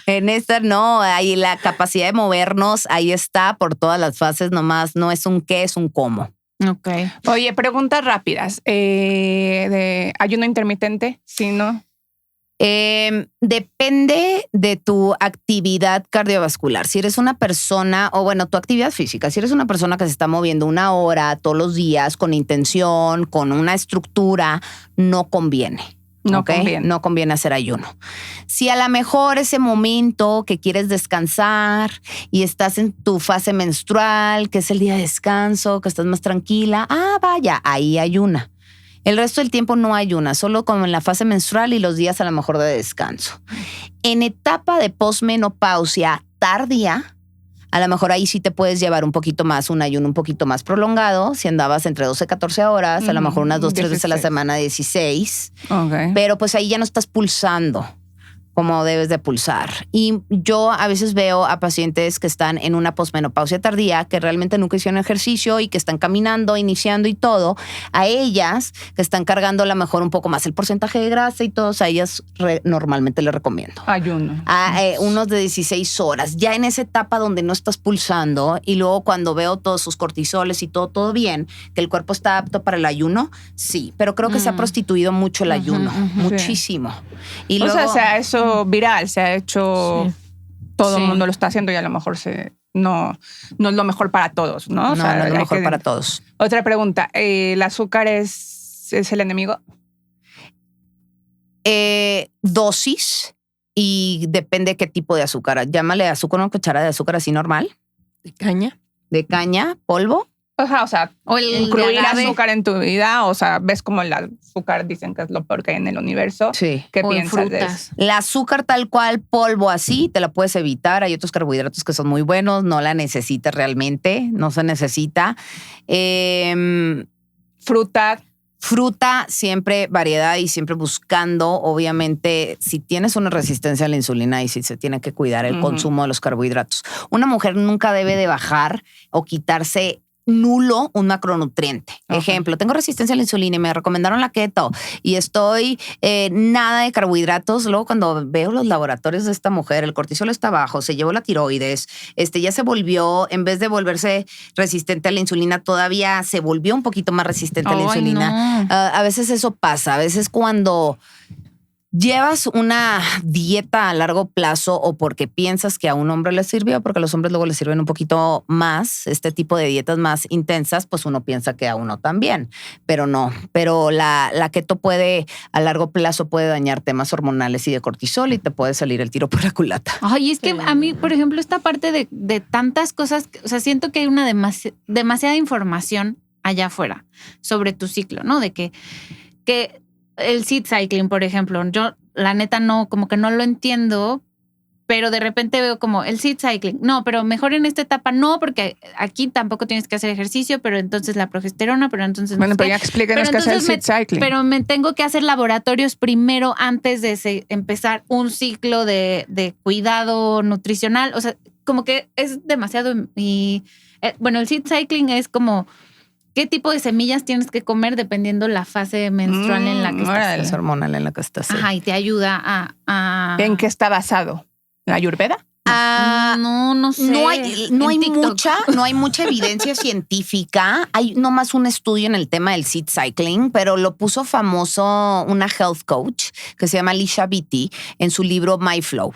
En esta no, ahí la capacidad de movernos, ahí está por todas las fases, nomás no es un qué, es un cómo. Ok. Oye, preguntas rápidas. De ayuno intermitente, ¿sí, no? Depende de tu actividad cardiovascular. Si eres una persona, o bueno, tu actividad física, si eres una persona que se está moviendo 1 hora todos los días con intención, con una estructura, no conviene. No ¿ok? conviene. No conviene hacer ayuno. Si a lo mejor ese momento que quieres descansar y estás en tu fase menstrual, que es el día de descanso, que estás más tranquila, vaya, ahí ayuna. El resto del tiempo no ayuna, solo como en la fase menstrual y los días a lo mejor de descanso. En etapa de posmenopausia tardía, a lo mejor ahí sí te puedes llevar un poquito más, un ayuno un poquito más prolongado. Si andabas entre 12 y 14 horas, a lo mejor unas 2, 3 veces a la 16. semana, 16. Ok. Pero pues ahí ya no estás pulsando como debes de pulsar. Y yo a veces veo a pacientes que están en una posmenopausia tardía, que realmente nunca hicieron ejercicio y que están caminando, iniciando y todo. A ellas que están cargando a lo mejor un poco más el porcentaje de grasa y todos, a ellas normalmente les recomiendo. Ayuno. Unos de 16 horas, ya en esa etapa donde no estás pulsando, y luego cuando veo todos sus cortisoles y todo bien, que el cuerpo está apto para el ayuno, sí, pero creo que se ha prostituido mucho el ayuno, muchísimo. Y O luego, sea, se ha hecho viral, se ha hecho... Todo el mundo lo está haciendo y a lo mejor no es lo mejor para todos, ¿no? O sea, no es lo hay mejor que- para todos. Otra pregunta. ¿El azúcar es el enemigo? Dosis y depende qué tipo de azúcar. Llámale azúcar, una cuchara de azúcar así normal, De caña. de caña, polvo. Ajá, o sea, O el incluir de agave. azúcar en tu vida, o sea, ves como el azúcar dicen que es lo peor que hay en el universo. Sí. ¿Qué O en piensas de eso? frutas. El azúcar tal cual, polvo así, te la puedes evitar. Hay otros carbohidratos que son muy buenos, no la necesitas realmente, no se necesita. Fruta. Fruta, siempre variedad y siempre buscando, obviamente, si tienes una resistencia a la insulina y si se tiene que cuidar el consumo de los carbohidratos. Una mujer nunca debe de bajar o quitarse nulo un macronutriente. Ejemplo, tengo resistencia a la insulina y me recomendaron la keto y estoy nada de carbohidratos. Luego cuando veo los laboratorios de esta mujer, el cortisol está bajo, se llevó la tiroides, ya se volvió, en vez de volverse resistente a la insulina, todavía se volvió un poquito más resistente a la Ay, insulina. no. A veces eso pasa, a veces cuando llevas una dieta a largo plazo o porque piensas que a un hombre le sirvió, porque a los hombres luego les sirven un poquito más, este tipo de dietas más intensas, pues uno piensa que a uno también, pero no. Pero la keto puede, a largo plazo, puede dañar temas hormonales y de cortisol y te puede salir el tiro por la culata. Ay, es que a mí, por ejemplo, esta parte de tantas cosas, o sea, siento que hay una demasiada información allá afuera sobre tu ciclo, ¿no? De que el seed cycling, por ejemplo, yo la neta no, como que no lo entiendo, pero de repente veo como el seed cycling. No, pero mejor en esta etapa no, porque aquí tampoco tienes que hacer ejercicio, pero entonces la progesterona, pero entonces... Bueno, no sé pero qué. ya explíquenos Pero qué es el entonces seed cycling. Pero me tengo que hacer laboratorios primero antes de empezar un ciclo de cuidado nutricional. O sea, como que es demasiado... Y bueno, el seed cycling es como qué tipo de semillas tienes que comer dependiendo la fase menstrual en la que órale. Es hormonal en la que estás. Sí. Ajá, y te ayuda a... ¿En qué está basado? ¿La Ayurveda? No sé. No hay En TikTok. no hay mucha evidencia científica. Hay nomás un estudio en el tema del seed cycling, pero lo puso famoso una health coach que se llama Alicia Vitti en su libro My Flow.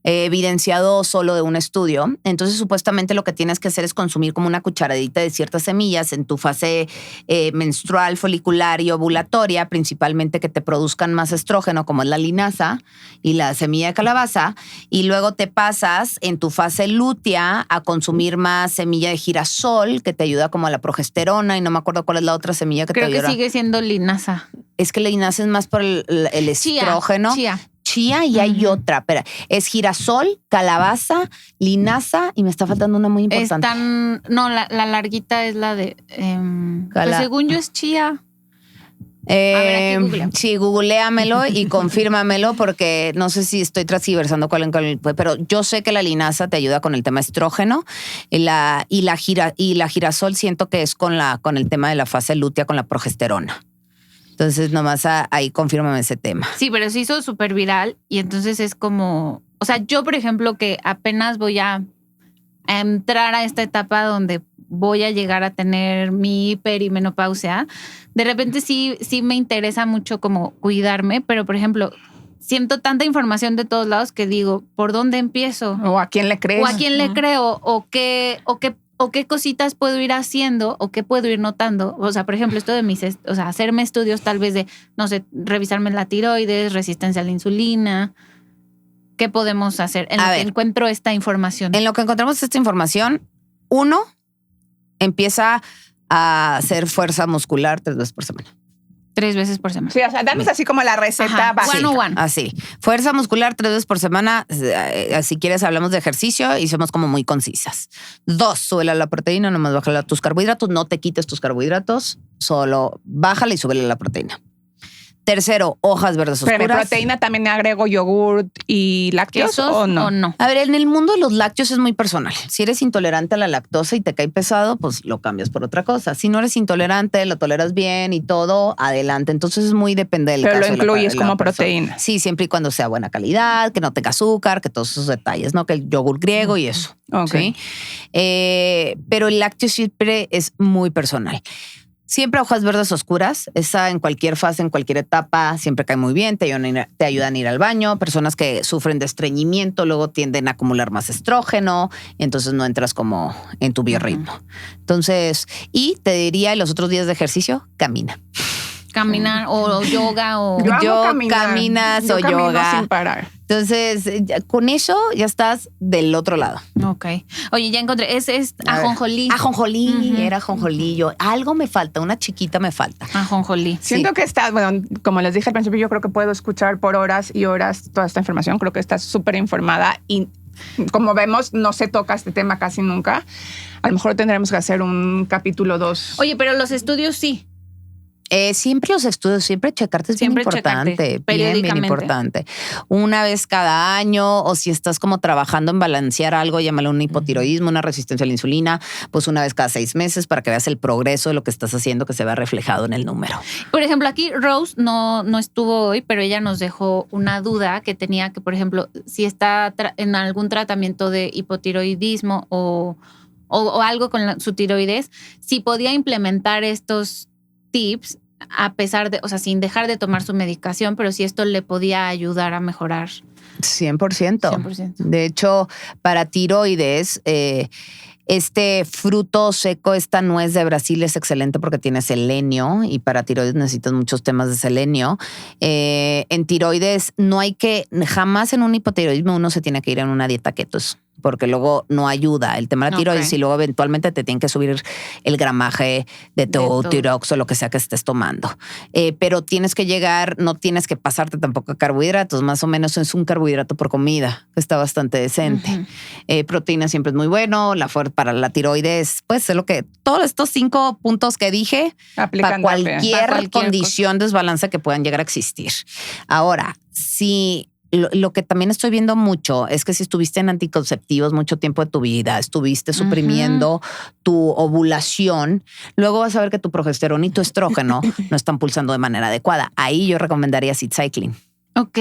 Evidenciado solo de un estudio. Entonces, supuestamente lo que tienes que hacer es consumir como una cucharadita de ciertas semillas en tu fase menstrual, folicular y ovulatoria, principalmente que te produzcan más estrógeno, como es la linaza y la semilla de calabaza, y luego te pasas en tu fase lútea a consumir más semilla de girasol, que te ayuda como a la progesterona, y no me acuerdo cuál es la otra semilla que Creo te que ayuda. sigue siendo linaza. Es que la linaza es más por el estrógeno. Chía y hay otra, espera, es girasol, calabaza, linaza y me está faltando una muy importante. No, la larguita es la de... pues según yo es chía. ver, aquí googleo. Sí, googleamelo y confírmamelo porque no sé si estoy transversando pero yo sé que la linaza te ayuda con el tema estrógeno y la girasol siento que es con el tema de la fase lútea, con la progesterona. Entonces, nomás ahí confírmame ese tema. Sí, pero se hizo súper viral y entonces es como, o sea, yo, por ejemplo, que apenas voy a entrar a esta etapa donde voy a llegar a tener mi hiper y menopausia, de repente sí me interesa mucho como cuidarme, pero por ejemplo, siento tanta información de todos lados que digo, ¿por dónde empiezo? O a quién le crees. O a quién le creo, o qué cositas puedo ir haciendo o qué puedo ir notando. O sea, por ejemplo, esto de hacerme estudios tal vez de, no sé, revisarme la tiroides, resistencia a la insulina. ¿Qué podemos hacer en lo que encuentro esta información? En lo que encontramos esta información, 1, empieza a hacer fuerza muscular 3 veces por semana. 3 veces por semana. Sí, o sea, danos así como la receta básica. One. Así. Fuerza muscular 3 veces por semana. Si quieres, hablamos de ejercicio y somos como muy concisas. 2, súbele la proteína, nomás bájale tus carbohidratos. No te quites tus carbohidratos, solo bájale y súbele la proteína. 3, hojas verdes oscuras. Pero en proteína también agrego yogurt y lácteos, ¿Quesos o no? A ver, en el mundo de los lácteos es muy personal. Si eres intolerante a la lactosa y te cae pesado, pues lo cambias por otra cosa. Si no eres intolerante, lo toleras bien y todo, adelante. Entonces es muy depende del Pero caso. lo incluyes como proteína. Sí, siempre y cuando sea buena calidad, que no tenga azúcar, que todos esos detalles, ¿no? Que el yogur griego y eso. Okay. ¿Sí? Pero el lácteo siempre es muy personal. Siempre hojas verdes oscuras, esa en cualquier fase, en cualquier etapa, siempre cae muy bien, te ayudan a ir al baño. Personas que sufren de estreñimiento luego tienden a acumular más estrógeno, y entonces no entras como en tu biorritmo. Entonces, y te diría, los otros días de ejercicio, camina. Caminar o yoga o... Caminas o camino yoga. sin parar. Entonces, con eso ya estás del otro lado. Ok. Oye, ya encontré. Es ajonjolí. Ajonjolí, era ajonjolí. Algo me falta, una chiquita me falta. Ajonjolí. Siento que está, bueno, como les dije al principio, yo creo que puedo escuchar por horas y horas toda esta información. Creo que estás súper informada y como vemos, no se toca este tema casi nunca. A lo mejor tendremos que hacer un capítulo 2. Oye, pero los estudios sí. Siempre los estudios, siempre checarte es bien importante, bien importante. Una vez cada año, o si estás como trabajando en balancear algo, llámalo un hipotiroidismo, una resistencia a la insulina, pues una vez cada 6 meses para que veas el progreso de lo que estás haciendo, que se vea reflejado en el número. Por ejemplo, aquí Rose no estuvo hoy, pero ella nos dejó una duda que tenía que, por ejemplo, si está en algún tratamiento de hipotiroidismo o algo con su tiroides, si podía implementar estos tips a pesar de, o sea, sin dejar de tomar su medicación, pero si esto le podía ayudar a mejorar. 100%. 100%. De hecho, para tiroides, este fruto seco, esta nuez de Brasil es excelente porque tiene selenio y para tiroides necesitas muchos temas de selenio. En tiroides no hay que, jamás en un hipotiroidismo uno se tiene que ir en una dieta keto, porque luego no ayuda el tema de la tiroides y luego eventualmente te tienen que subir el gramaje de tu tirox o lo que sea que estés tomando. Pero tienes que llegar, no tienes que pasarte tampoco a carbohidratos, más o menos es un carbohidrato por comida, que está bastante decente. Proteína siempre es muy bueno, para la tiroides, pues es lo que, todos estos 5 puntos que dije, para cualquier condición desbalance que puedan llegar a existir. Ahora, si... Lo que también estoy viendo mucho es que si estuviste en anticonceptivos mucho tiempo de tu vida, estuviste suprimiendo tu ovulación, luego vas a ver que tu progesterona y tu estrógeno no están pulsando de manera adecuada. Ahí yo recomendaría seed cycling. Ok.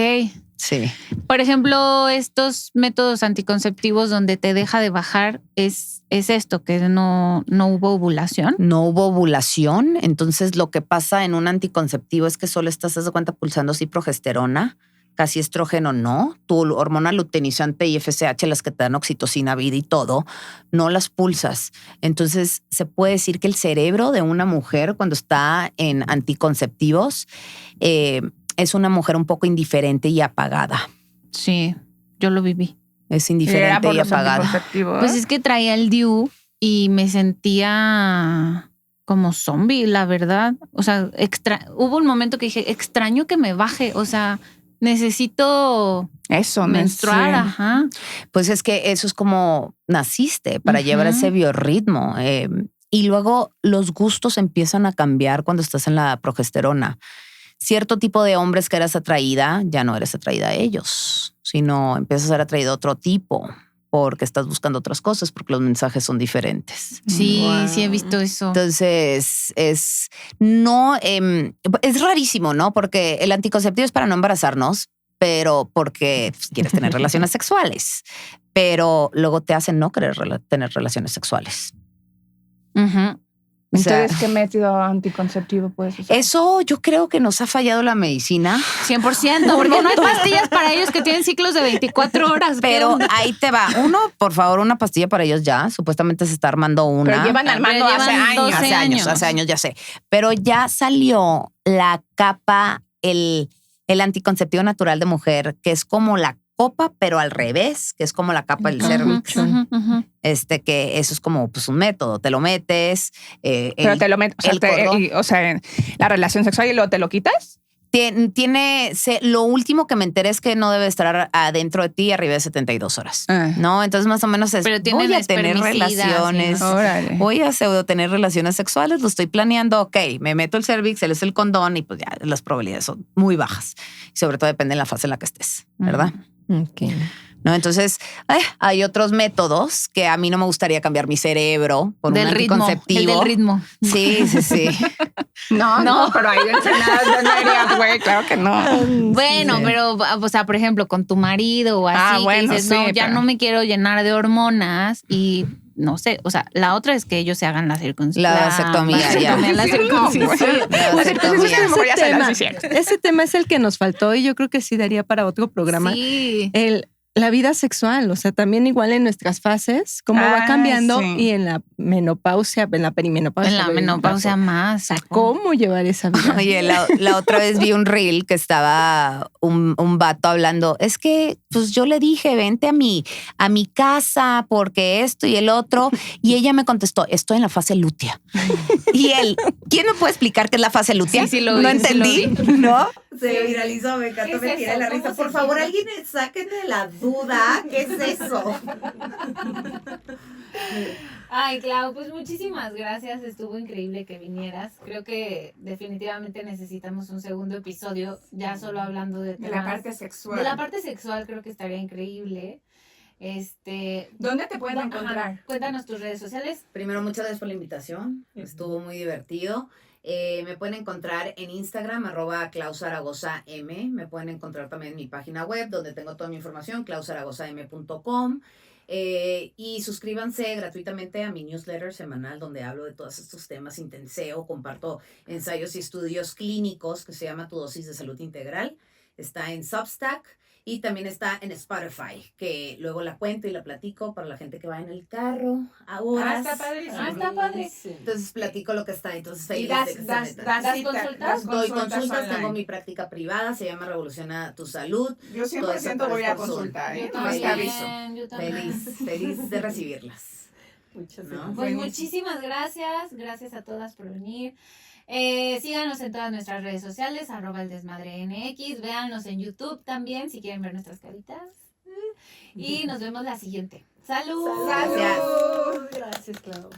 Sí. Por ejemplo, estos métodos anticonceptivos donde te deja de bajar es esto, que no hubo ovulación. No hubo ovulación. Entonces lo que pasa en un anticonceptivo es que solo estás, haz de cuenta, pulsando sí progesterona, casi estrógeno no. Tu hormona luteinizante y FSH, las que te dan oxitocina, vida y todo, no las pulsas. Entonces se puede decir que el cerebro de una mujer cuando está en anticonceptivos es una mujer un poco indiferente y apagada. Sí, yo lo viví. Es indiferente y apagada. Pues es que traía el DIU y me sentía como zombie, la verdad. O sea, hubo un momento que dije, extraño que me baje, o sea... Necesito menstruar, ajá. Pues es que eso es como naciste para llevar ese biorritmo. Y luego los gustos empiezan a cambiar cuando estás en la progesterona. Cierto tipo de hombres que eras atraída, ya no eres atraída a ellos, sino empiezas a ser atraída a otro tipo. porque estás buscando otras cosas, porque los mensajes son diferentes. Sí, sí he visto eso. Entonces, es rarísimo, ¿no? Porque el anticonceptivo es para no embarazarnos, pero porque quieres tener relaciones sexuales, pero luego te hacen no querer tener relaciones sexuales. Ujú. O sea, Entonces, ¿qué método anticonceptivo puedes usar? eso yo creo que nos ha fallado la medicina. 100%, porque no hay pastillas para ellos que tienen ciclos de 24 horas. Pero ahí te va. Uno, por favor, una pastilla para ellos ya. Supuestamente se está armando una. Pero llevan armando Pero hace llevan años. 12 hace años, ya sé. Pero ya salió la capa, el anticonceptivo natural de mujer, que es como la copa, pero al revés, que es como la capa del cervix. Que eso es como pues un método. Te lo metes. Pero te lo metes, o sea, la relación sexual y luego te lo quitas. Lo último que me enteré es que no debe estar adentro de ti arriba de 72 horas. ¿No? Entonces más o menos es, Pero tienen voy a tener relaciones, ¿no? Órale. voy a pseudo tener relaciones sexuales, lo estoy planeando, ok, me meto el cervix, él es el condón y pues ya las probabilidades son muy bajas. Y sobre todo depende de la fase en la que estés, ¿verdad? Okay. ¿No? Entonces, hay otros métodos que a mí no me gustaría cambiar mi cerebro por Del un ritmo, anticonceptivo. el del ritmo. Sí. No, pero ahí enseñadas no deberías, güey, claro que no. Bueno, pero, o sea, por ejemplo, con tu marido o así, que bueno, dices, sí, no, ya pero- no me quiero llenar de hormonas y no sé, o sea, la otra es que ellos se hagan la circuncisión. La vasectomía, ya. La circuncisión. La vasectomía. a lo mejor ya se las hicieron. Ese tema es el que nos faltó y yo creo que sí daría para otro programa. Sí. La vida sexual, o sea, también igual en nuestras fases, cómo va cambiando sí. y en la menopausia, en la perimenopausia. En la menopausia más. O sea, ¿cómo llevar esa vida? Oye, la otra vez vi un reel que estaba un vato hablando. Es que, pues yo le dije, vente a mi casa porque esto y el otro. Y ella me contestó, estoy en la fase lútea. Y él, ¿quién me puede explicar qué es la fase lútea? Sí, lo no vi, sí lo entendí, vi. ¿no? Se viralizó, me encantó, me tiré la risa. Por favor, alguien saquen de la duda. ¿Qué es eso? Ay, Clau, pues muchísimas gracias. Estuvo increíble que vinieras. Creo que definitivamente necesitamos un segundo episodio, ya solo hablando de De temas. la parte sexual. De la parte sexual creo que estaría increíble. ¿Dónde te pueden encontrar? Cuéntanos tus redes sociales. Primero, muchas gracias por la invitación. Estuvo muy divertido. Me pueden encontrar en Instagram, @ClausZaragozaM. Me pueden encontrar también en mi página web, donde tengo toda mi información, clausaragozam.com. Y suscríbanse gratuitamente a mi newsletter semanal, donde hablo de todos estos temas intenseo. Comparto ensayos y estudios clínicos que se llama Tu Dosis de Salud Integral. Está en Substack. Y también está en Spotify, que luego la cuento y la platico para la gente que va en el carro a horas. Está padrísimo. Está padre. Entonces platico lo que está. Entonces Y feliz das de que se das metan. consultas? Doy consultas, online. tengo mi práctica privada, se llama Revoluciona tu Salud. Yo Todo eso 100% voy a por Zoom. consultar, Yo nomás te también, aviso. yo también. Feliz de recibirlas. Muchas ¿No? Pues Buenísimo. muchísimas gracias. Gracias a todas por venir. Síganos en todas nuestras redes sociales, @eldesmadrenx. Véanos en YouTube también si quieren ver nuestras caritas. Y nos vemos la siguiente. ¡Salud! Gracias. Gracias, Clau.